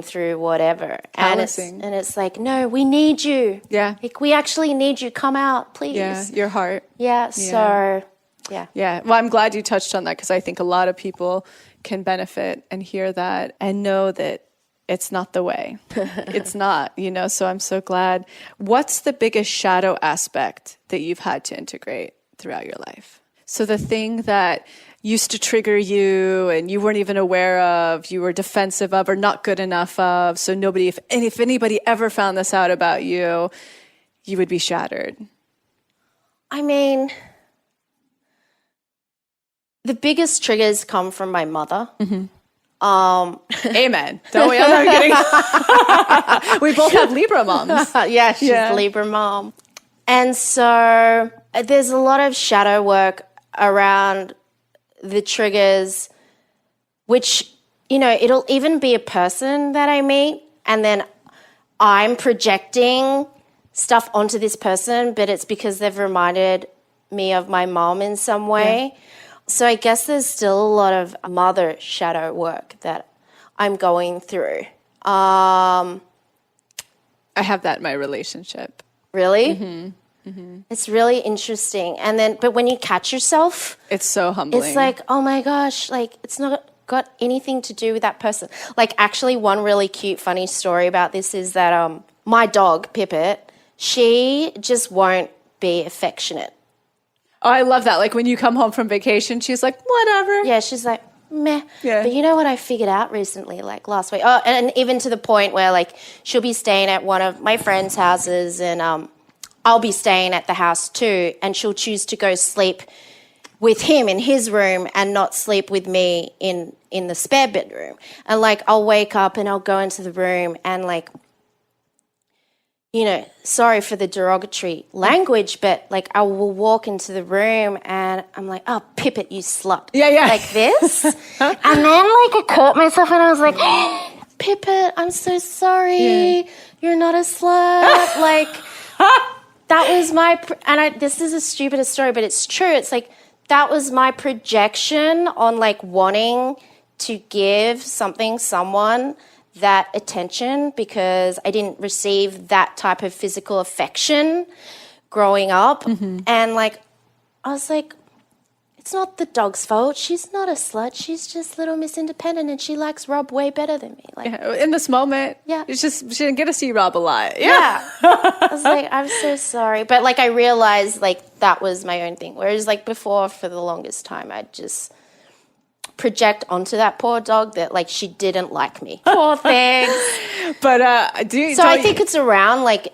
through whatever. And it's no, we need you. Yeah. We actually need you. Come out, please. Yeah. Your heart. Yeah. So, yeah. Yeah. Well, I'm glad you touched on that because I think a lot of people can benefit and hear that and know that it's not the way. It's not, so I'm so glad. What's the biggest shadow aspect that you've had to integrate throughout your life? So the thing that used to trigger you and you weren't even aware of, you were defensive of or not good enough of. So if anybody ever found this out about you, you would be shattered. I mean, the biggest triggers come from my mother. Mm-hmm. Amen. Don't we? I'm not kidding. We both have Libra moms. Yeah, she's the Libra mom. And so there's a lot of shadow work around the triggers, which, it'll even be a person that I meet and then I'm projecting stuff onto this person, but it's because they've reminded me of my mom in some way. Yeah. So I guess there's still a lot of mother shadow work that I'm going through. I have that in my relationship. Really? Mm-hmm. Mm-hmm. It's really interesting. But when you catch yourself, it's so humbling. It's like, oh my gosh, like it's not got anything to do with that person. Like actually one really cute, funny story about this is that my dog, Pippet, she just won't be affectionate. Oh, I love that. Like when you come home from vacation, she's like, whatever. Yeah, she's like, meh. Yeah. But you know what I figured out recently, like last week? Oh, and even to the point where like she'll be staying at one of my friends' houses and I'll be staying at the house too, and she'll choose to go sleep with him in his room and not sleep with me in the spare bedroom. And like I'll wake up and I'll go into the room and like, sorry for the derogatory language, but like I will walk into the room and I'm like, oh, Pippet, you slut. Yeah. Like this. And then like I caught myself and I was like, Pippet, I'm so sorry. Yeah. You're not a slut. Like that was this is a stupid story, but it's true. It's like that was my projection on like wanting to give someone that attention because I didn't receive that type of physical affection growing up. Mm-hmm. And like, I was like, it's not the dog's fault. She's not a slut. She's just little Miss Independent and she likes Rob way better than me. Like in this moment, it's just, she didn't get to see Rob a lot. Yeah. I was like, I'm so sorry. But like, I realized like that was my own thing. Whereas like before, for the longest time, I'd just project onto that poor dog that like she didn't like me. Poor thing. But I think it's around like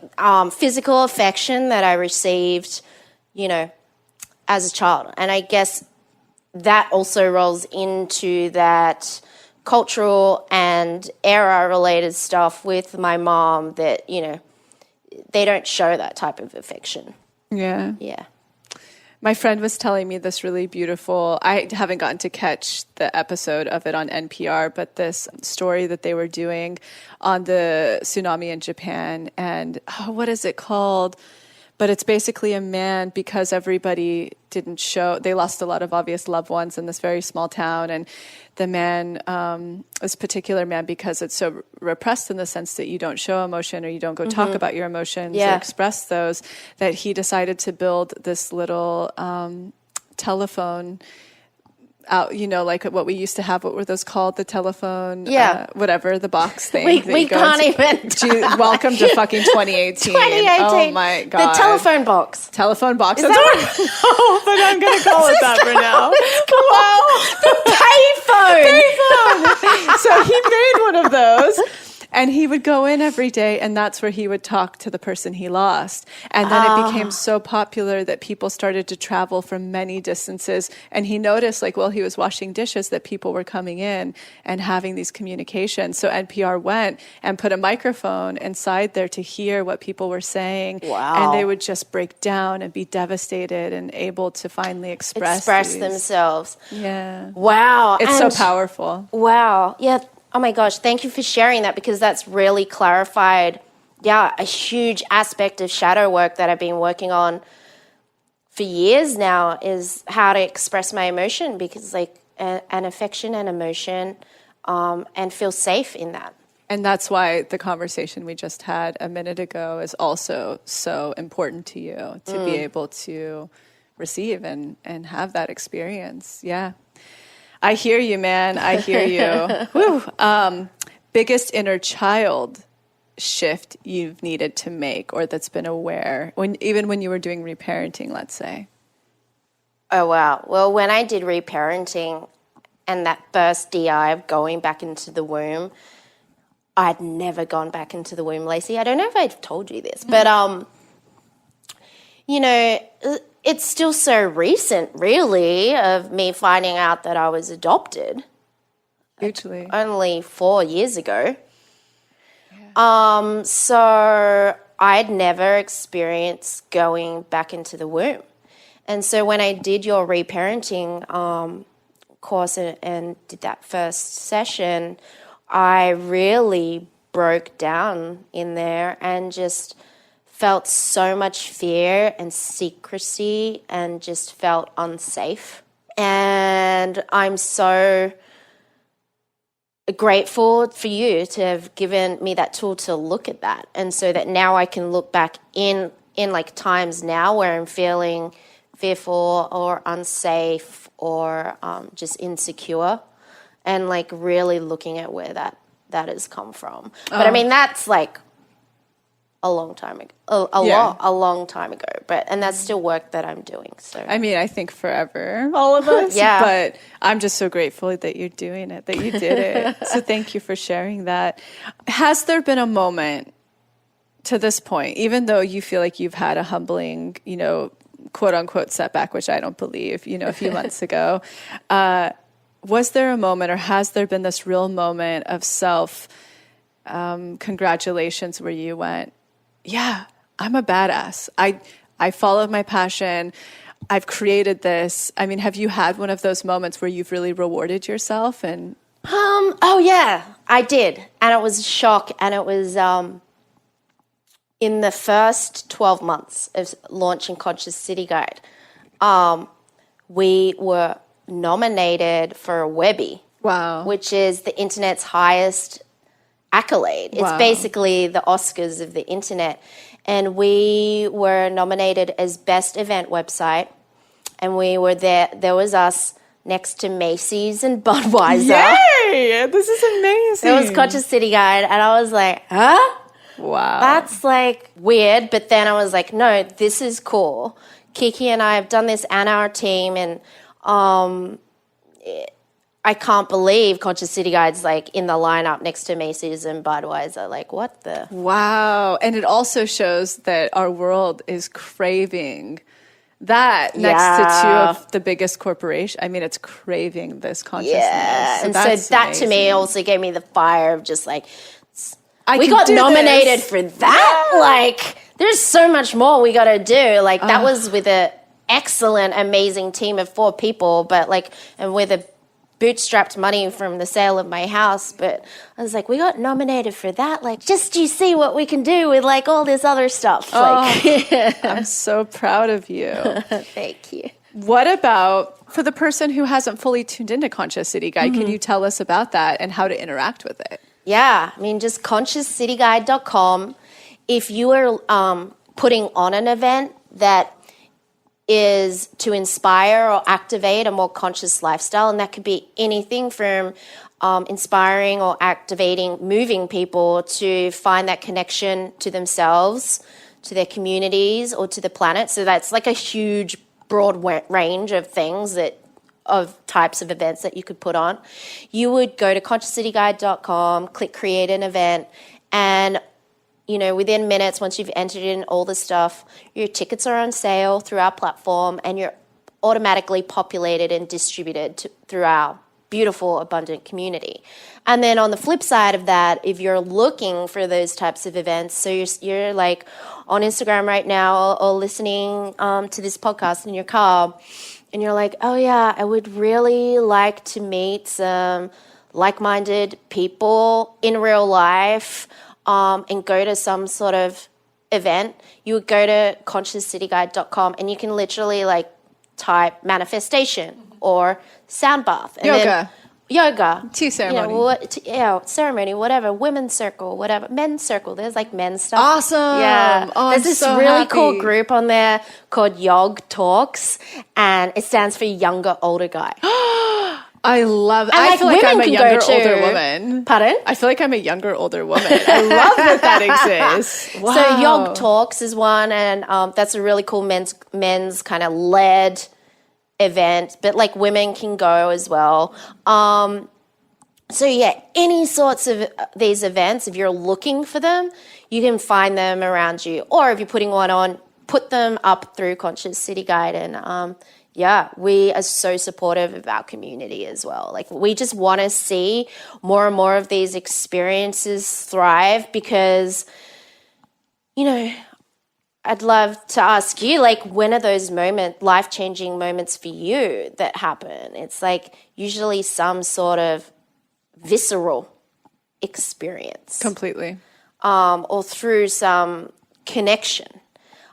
physical affection that I received, as a child. And I guess that also rolls into that cultural and era related stuff with my mom that, they don't show that type of affection. Yeah. Yeah. My friend was telling me this really beautiful, I haven't gotten to catch the episode of it on NPR, but this story that they were doing on the tsunami in Japan. And what is it called? But it's basically a man, because everybody didn't show, they lost a lot of obvious loved ones in this very small town. And the man, this particular man, because it's so repressed in the sense that you don't show emotion or you don't go talk about your emotions or express those, that he decided to build this little telephone out, like what we used to have. What were those called? The telephone, whatever, the box thing. we can't even. Welcome to fucking 2018. 2018. Oh my God. The telephone box. Telephone box. Is That's no, but I'm going to call it that for now. Wow. The payphone. So he made one of those. And he would go in every day, and that's where he would talk to the person he lost. And then it became so popular that people started to travel from many distances. And he noticed, while he was washing dishes, that people were coming in and having these communications. So NPR went and put a microphone inside there to hear what people were saying. Wow. And they would just break down and be devastated and able to finally express themselves. Yeah. Wow. It's so powerful. Wow. Yeah. Oh my gosh, thank you for sharing that, because that's really clarified, a huge aspect of shadow work that I've been working on for years now is how to express my emotion, because an affection and emotion and feel safe in that. And that's why the conversation we just had a minute ago is also so important to you, to be able to receive and have that experience. Yeah. I hear you, man. I hear you. Woo. Biggest inner child shift you've needed to make, or that's been aware, even when you were doing reparenting, let's say? Oh, wow. Well, when I did reparenting and that first DI of going back into the womb, I'd never gone back into the womb, Lacey. I don't know if I've told you this, but, you know, it's still so recent, really, of me finding out that I was adopted. Hugely. Only 4 years ago. Yeah. So I'd never experienced going back into the womb. And so when I did your reparenting course and did that first session, I really broke down in there and just felt so much fear and secrecy and just felt unsafe. And I'm so grateful for you to have given me that tool to look at that. And so that now I can look back in like times now where I'm feeling fearful or unsafe or just insecure, and like really looking at where that has come from. But I mean, that's like a long time ago, a long time ago. And that's still work that I'm doing. So I mean, I think forever, all of us. Yeah. But I'm just so grateful that you're doing it, that you did it. So thank you for sharing that. Has there been a moment to this point, even though you feel like you've had a humbling, you know, quote unquote setback, which I don't believe, you know, a few months ago, was there a moment, or has there been this real moment of self congratulations where you went, yeah, I'm a badass. I followed my passion. I've created this. I mean, have you had one of those moments where you've really rewarded yourself? And oh yeah, I did. And it was a shock. And it was in the first 12 months of launching Conscious City Guide, we were nominated for a Webby. Wow. Which is the internet's highest accolade. It's basically the Oscars of the internet. And we were nominated as best event website. And we were there. There was us next to Macy's and Budweiser. Yay! This is amazing. It was Conscious City Guide. And I was like, huh? Wow. That's like weird. But then I was like, no, this is cool. Kiki and I have done this, and our team. And I can't believe Conscious City Guide's like in the lineup next to Macy's and Budweiser. Like, what the? Wow. And it also shows that our world is craving that next to two of the biggest corporations. I mean, it's craving this consciousness. Yeah. So and so that to me also gave me the fire of just like, we got nominated for that. Yeah. Like, there's so much more we got to do. Like, that was with an excellent, amazing team of 4 people, but like, and with a bootstrapped money from the sale of my house. But I was like, we got nominated for that. Like, just you see what we can do with like all this other stuff. I'm so proud of you. Thank you. What about for the person who hasn't fully tuned into Conscious City Guide? Can you tell us about that and how to interact with it? Yeah, I mean, just consciouscityguide.com. If you are putting on an event that is to inspire or activate a more conscious lifestyle, and that could be anything from inspiring or activating, moving people to find that connection to themselves, to their communities, or to the planet. So that's like a huge, broad range of things of types of events that you could put on. You would go to consciouscityguide.com, click create an event, and you know, within minutes, once you've entered in all the stuff, your tickets are on sale through our platform, and you're automatically populated and distributed through our beautiful, abundant community. And then on the flip side of that, if you're looking for those types of events, so you're like on Instagram right now or listening to this podcast in your car, and you're like, oh yeah, I would really like to meet some like-minded people in real life, and go to some sort of event, you would go to consciouscityguide.com, and you can literally like type manifestation or sound bath. And yoga. Tea ceremony. Ceremony, whatever. Women's circle, whatever. Men's circle. There's like men's stuff. Awesome. Yeah. Oh, There's this so really happy. cool group on there called Yog Talks, and it stands for younger, older guy. I love it. And, I feel like I'm a younger, older to- woman. Pardon? I feel like I'm a younger, older woman. I love that exists. Wow. So Yog Talks is one, and that's a really cool men's kind of led event, but like women can go as well. So yeah, any sorts of these events, if you're looking for them, you can find them around you. Or if you're putting one on, put them up through Conscious City Guide. And yeah, we are so supportive of our community as well. Like we just want to see more and more of these experiences thrive because, you know, I'd love to ask you, like, when are those life-changing moments for you that happen? It's like usually some sort of visceral experience. Completely. Or through some connection.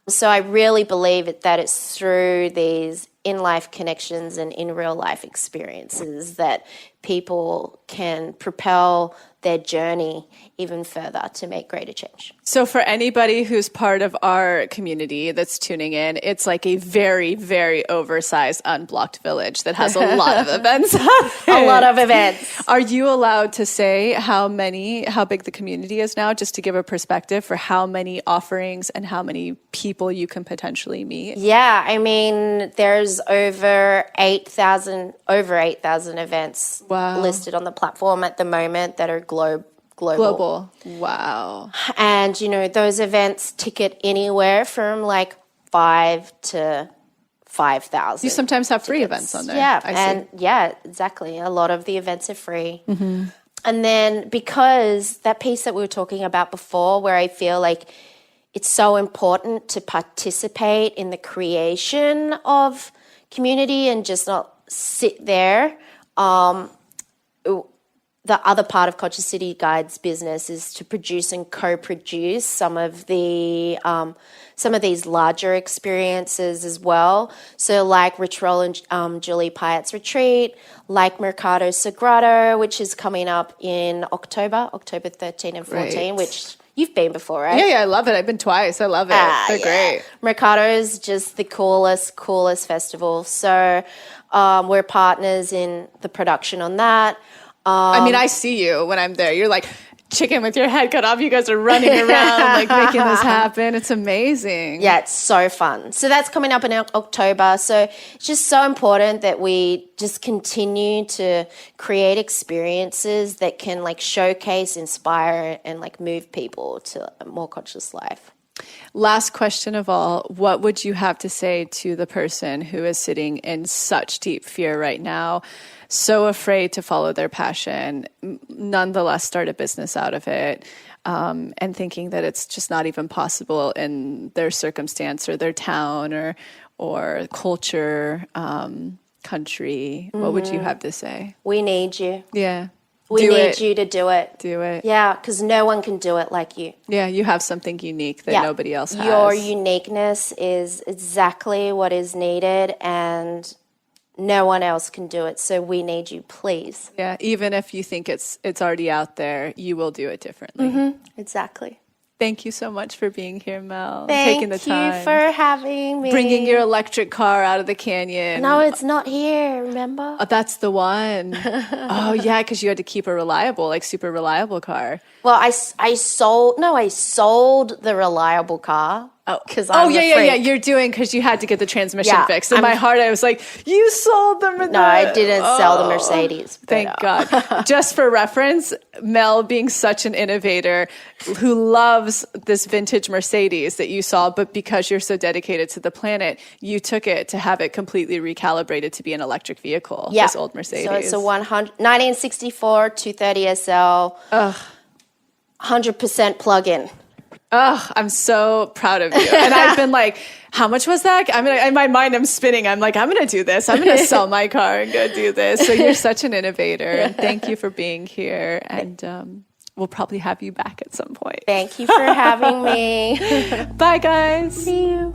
So I really believe that it's through these in-life connections and in real-life experiences that people can propel their journey even further to make greater change. So for anybody who's part of our community that's tuning in, it's like a very, very oversized unblocked village that has a lot of events. A lot of events. Are you allowed to say how big the community is now, just to give a perspective for how many offerings and how many people you can potentially meet? Yeah, I mean, there's over 8,000 events listed on the platform at the moment that are global. Wow. And, you know, those events ticket anywhere from like 5 to 5,000. You sometimes have free events on there. Yeah, yeah, exactly. A lot of the events are free. Mm-hmm. And then because that piece that we were talking about before, where I feel like it's so important to participate in the creation of community and just not sit there. The other part of Conscious City Guide's business is to produce and co-produce some of these larger experiences as well. So like Rich Roll and Julie Pyatt's retreat, like Mercado Sagrado, which is coming up in October 13 and 14, which you've been before, right? Yeah, I love it. I've been twice. I love it. They're great. Mercado is just the coolest festival. So we're partners in the production on that. I mean, I see you when I'm there. You're like chicken with your head cut off. You guys are running around like making this happen. It's amazing. Yeah, it's so fun. So that's coming up in October. So it's just so important that we just continue to create experiences that can like showcase, inspire, and like move people to a more conscious life. Last question of all, what would you have to say to the person who is sitting in such deep fear right now, so afraid to follow their passion, nonetheless start a business out of it, and thinking that it's just not even possible in their circumstance or their town or culture, country? What would you have to say? We need you. Yeah. We need you to do it. Do it. Yeah, because no one can do it like you. Yeah, you have something unique that nobody else has. Your uniqueness is exactly what is needed, and no one else can do it. So we need you, please. Yeah, even if you think it's already out there, you will do it differently. Mm-hmm. Exactly. Thank you so much for being here, Mel. Taking the time. Thank you for having me. Bringing your electric car out of the canyon. No, it's not here, remember? Oh, that's the one. Oh, yeah, because you had to keep a super reliable car. Well, I sold the reliable car. Oh, because yeah. You're doing because you had to get the transmission fixed. In my heart, I was like, you sold them. No, I didn't sell the Mercedes. Thank God. Just for reference, Mel being such an innovator who loves this vintage Mercedes that you saw, but because you're so dedicated to the planet, you took it to have it completely recalibrated to be an electric vehicle. Yeah. This old Mercedes. So it's a 1964 230 SL, 100% plug-in. Oh, I'm so proud of you. And I've been like, how much was that? In my mind, I'm spinning. I'm like, I'm going to do this. I'm going to sell my car and go do this. So you're such an innovator. And thank you for being here. And we'll probably have you back at some point. Thank you for having me. Bye, guys. See you.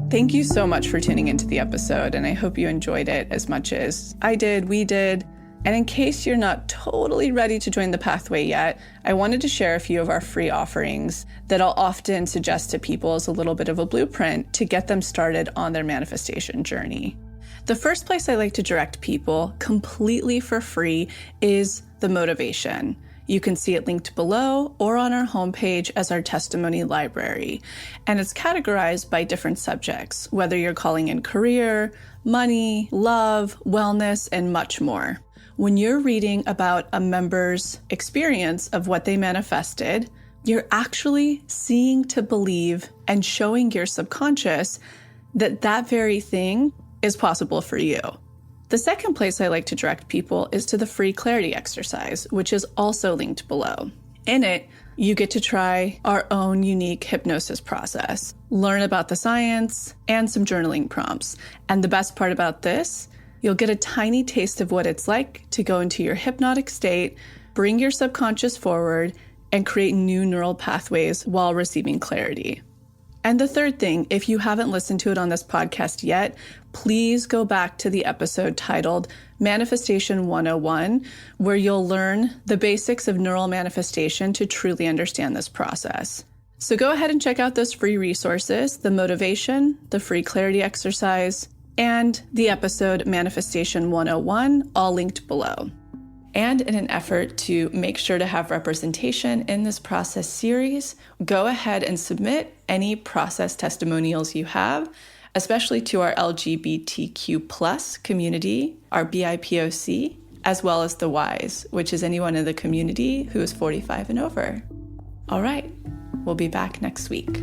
Thank you so much for tuning into the episode. And I hope you enjoyed it as much as I did, we did. And in case you're not totally ready to join the pathway yet, I wanted to share a few of our free offerings that I'll often suggest to people as a little bit of a blueprint to get them started on their manifestation journey. The first place I like to direct people completely for free is the motivation. You can see it linked below or on our homepage as our testimony library. And it's categorized by different subjects, whether you're calling in career, money, love, wellness, and much more. When you're reading about a member's experience of what they manifested, you're actually seeing to believe and showing your subconscious that that very thing is possible for you. The second place I like to direct people is to the free clarity exercise, which is also linked below. In it, you get to try our own unique hypnosis process, learn about the science, and some journaling prompts. And the best part about this, you'll get a tiny taste of what it's like to go into your hypnotic state, bring your subconscious forward, and create new neural pathways while receiving clarity. And the third thing, if you haven't listened to it on this podcast yet, please go back to the episode titled Manifestation 101, where you'll learn the basics of neural manifestation to truly understand this process. So go ahead and check out those free resources, the motivation, the free clarity exercise, and the episode Manifestation 101, all linked below. And in an effort to make sure to have representation in this process series, go ahead and submit any process testimonials you have, especially to our LGBTQ plus community, our BIPOC, as well as the Ys, which is anyone in the community who is 45 and over. All right, we'll be back next week.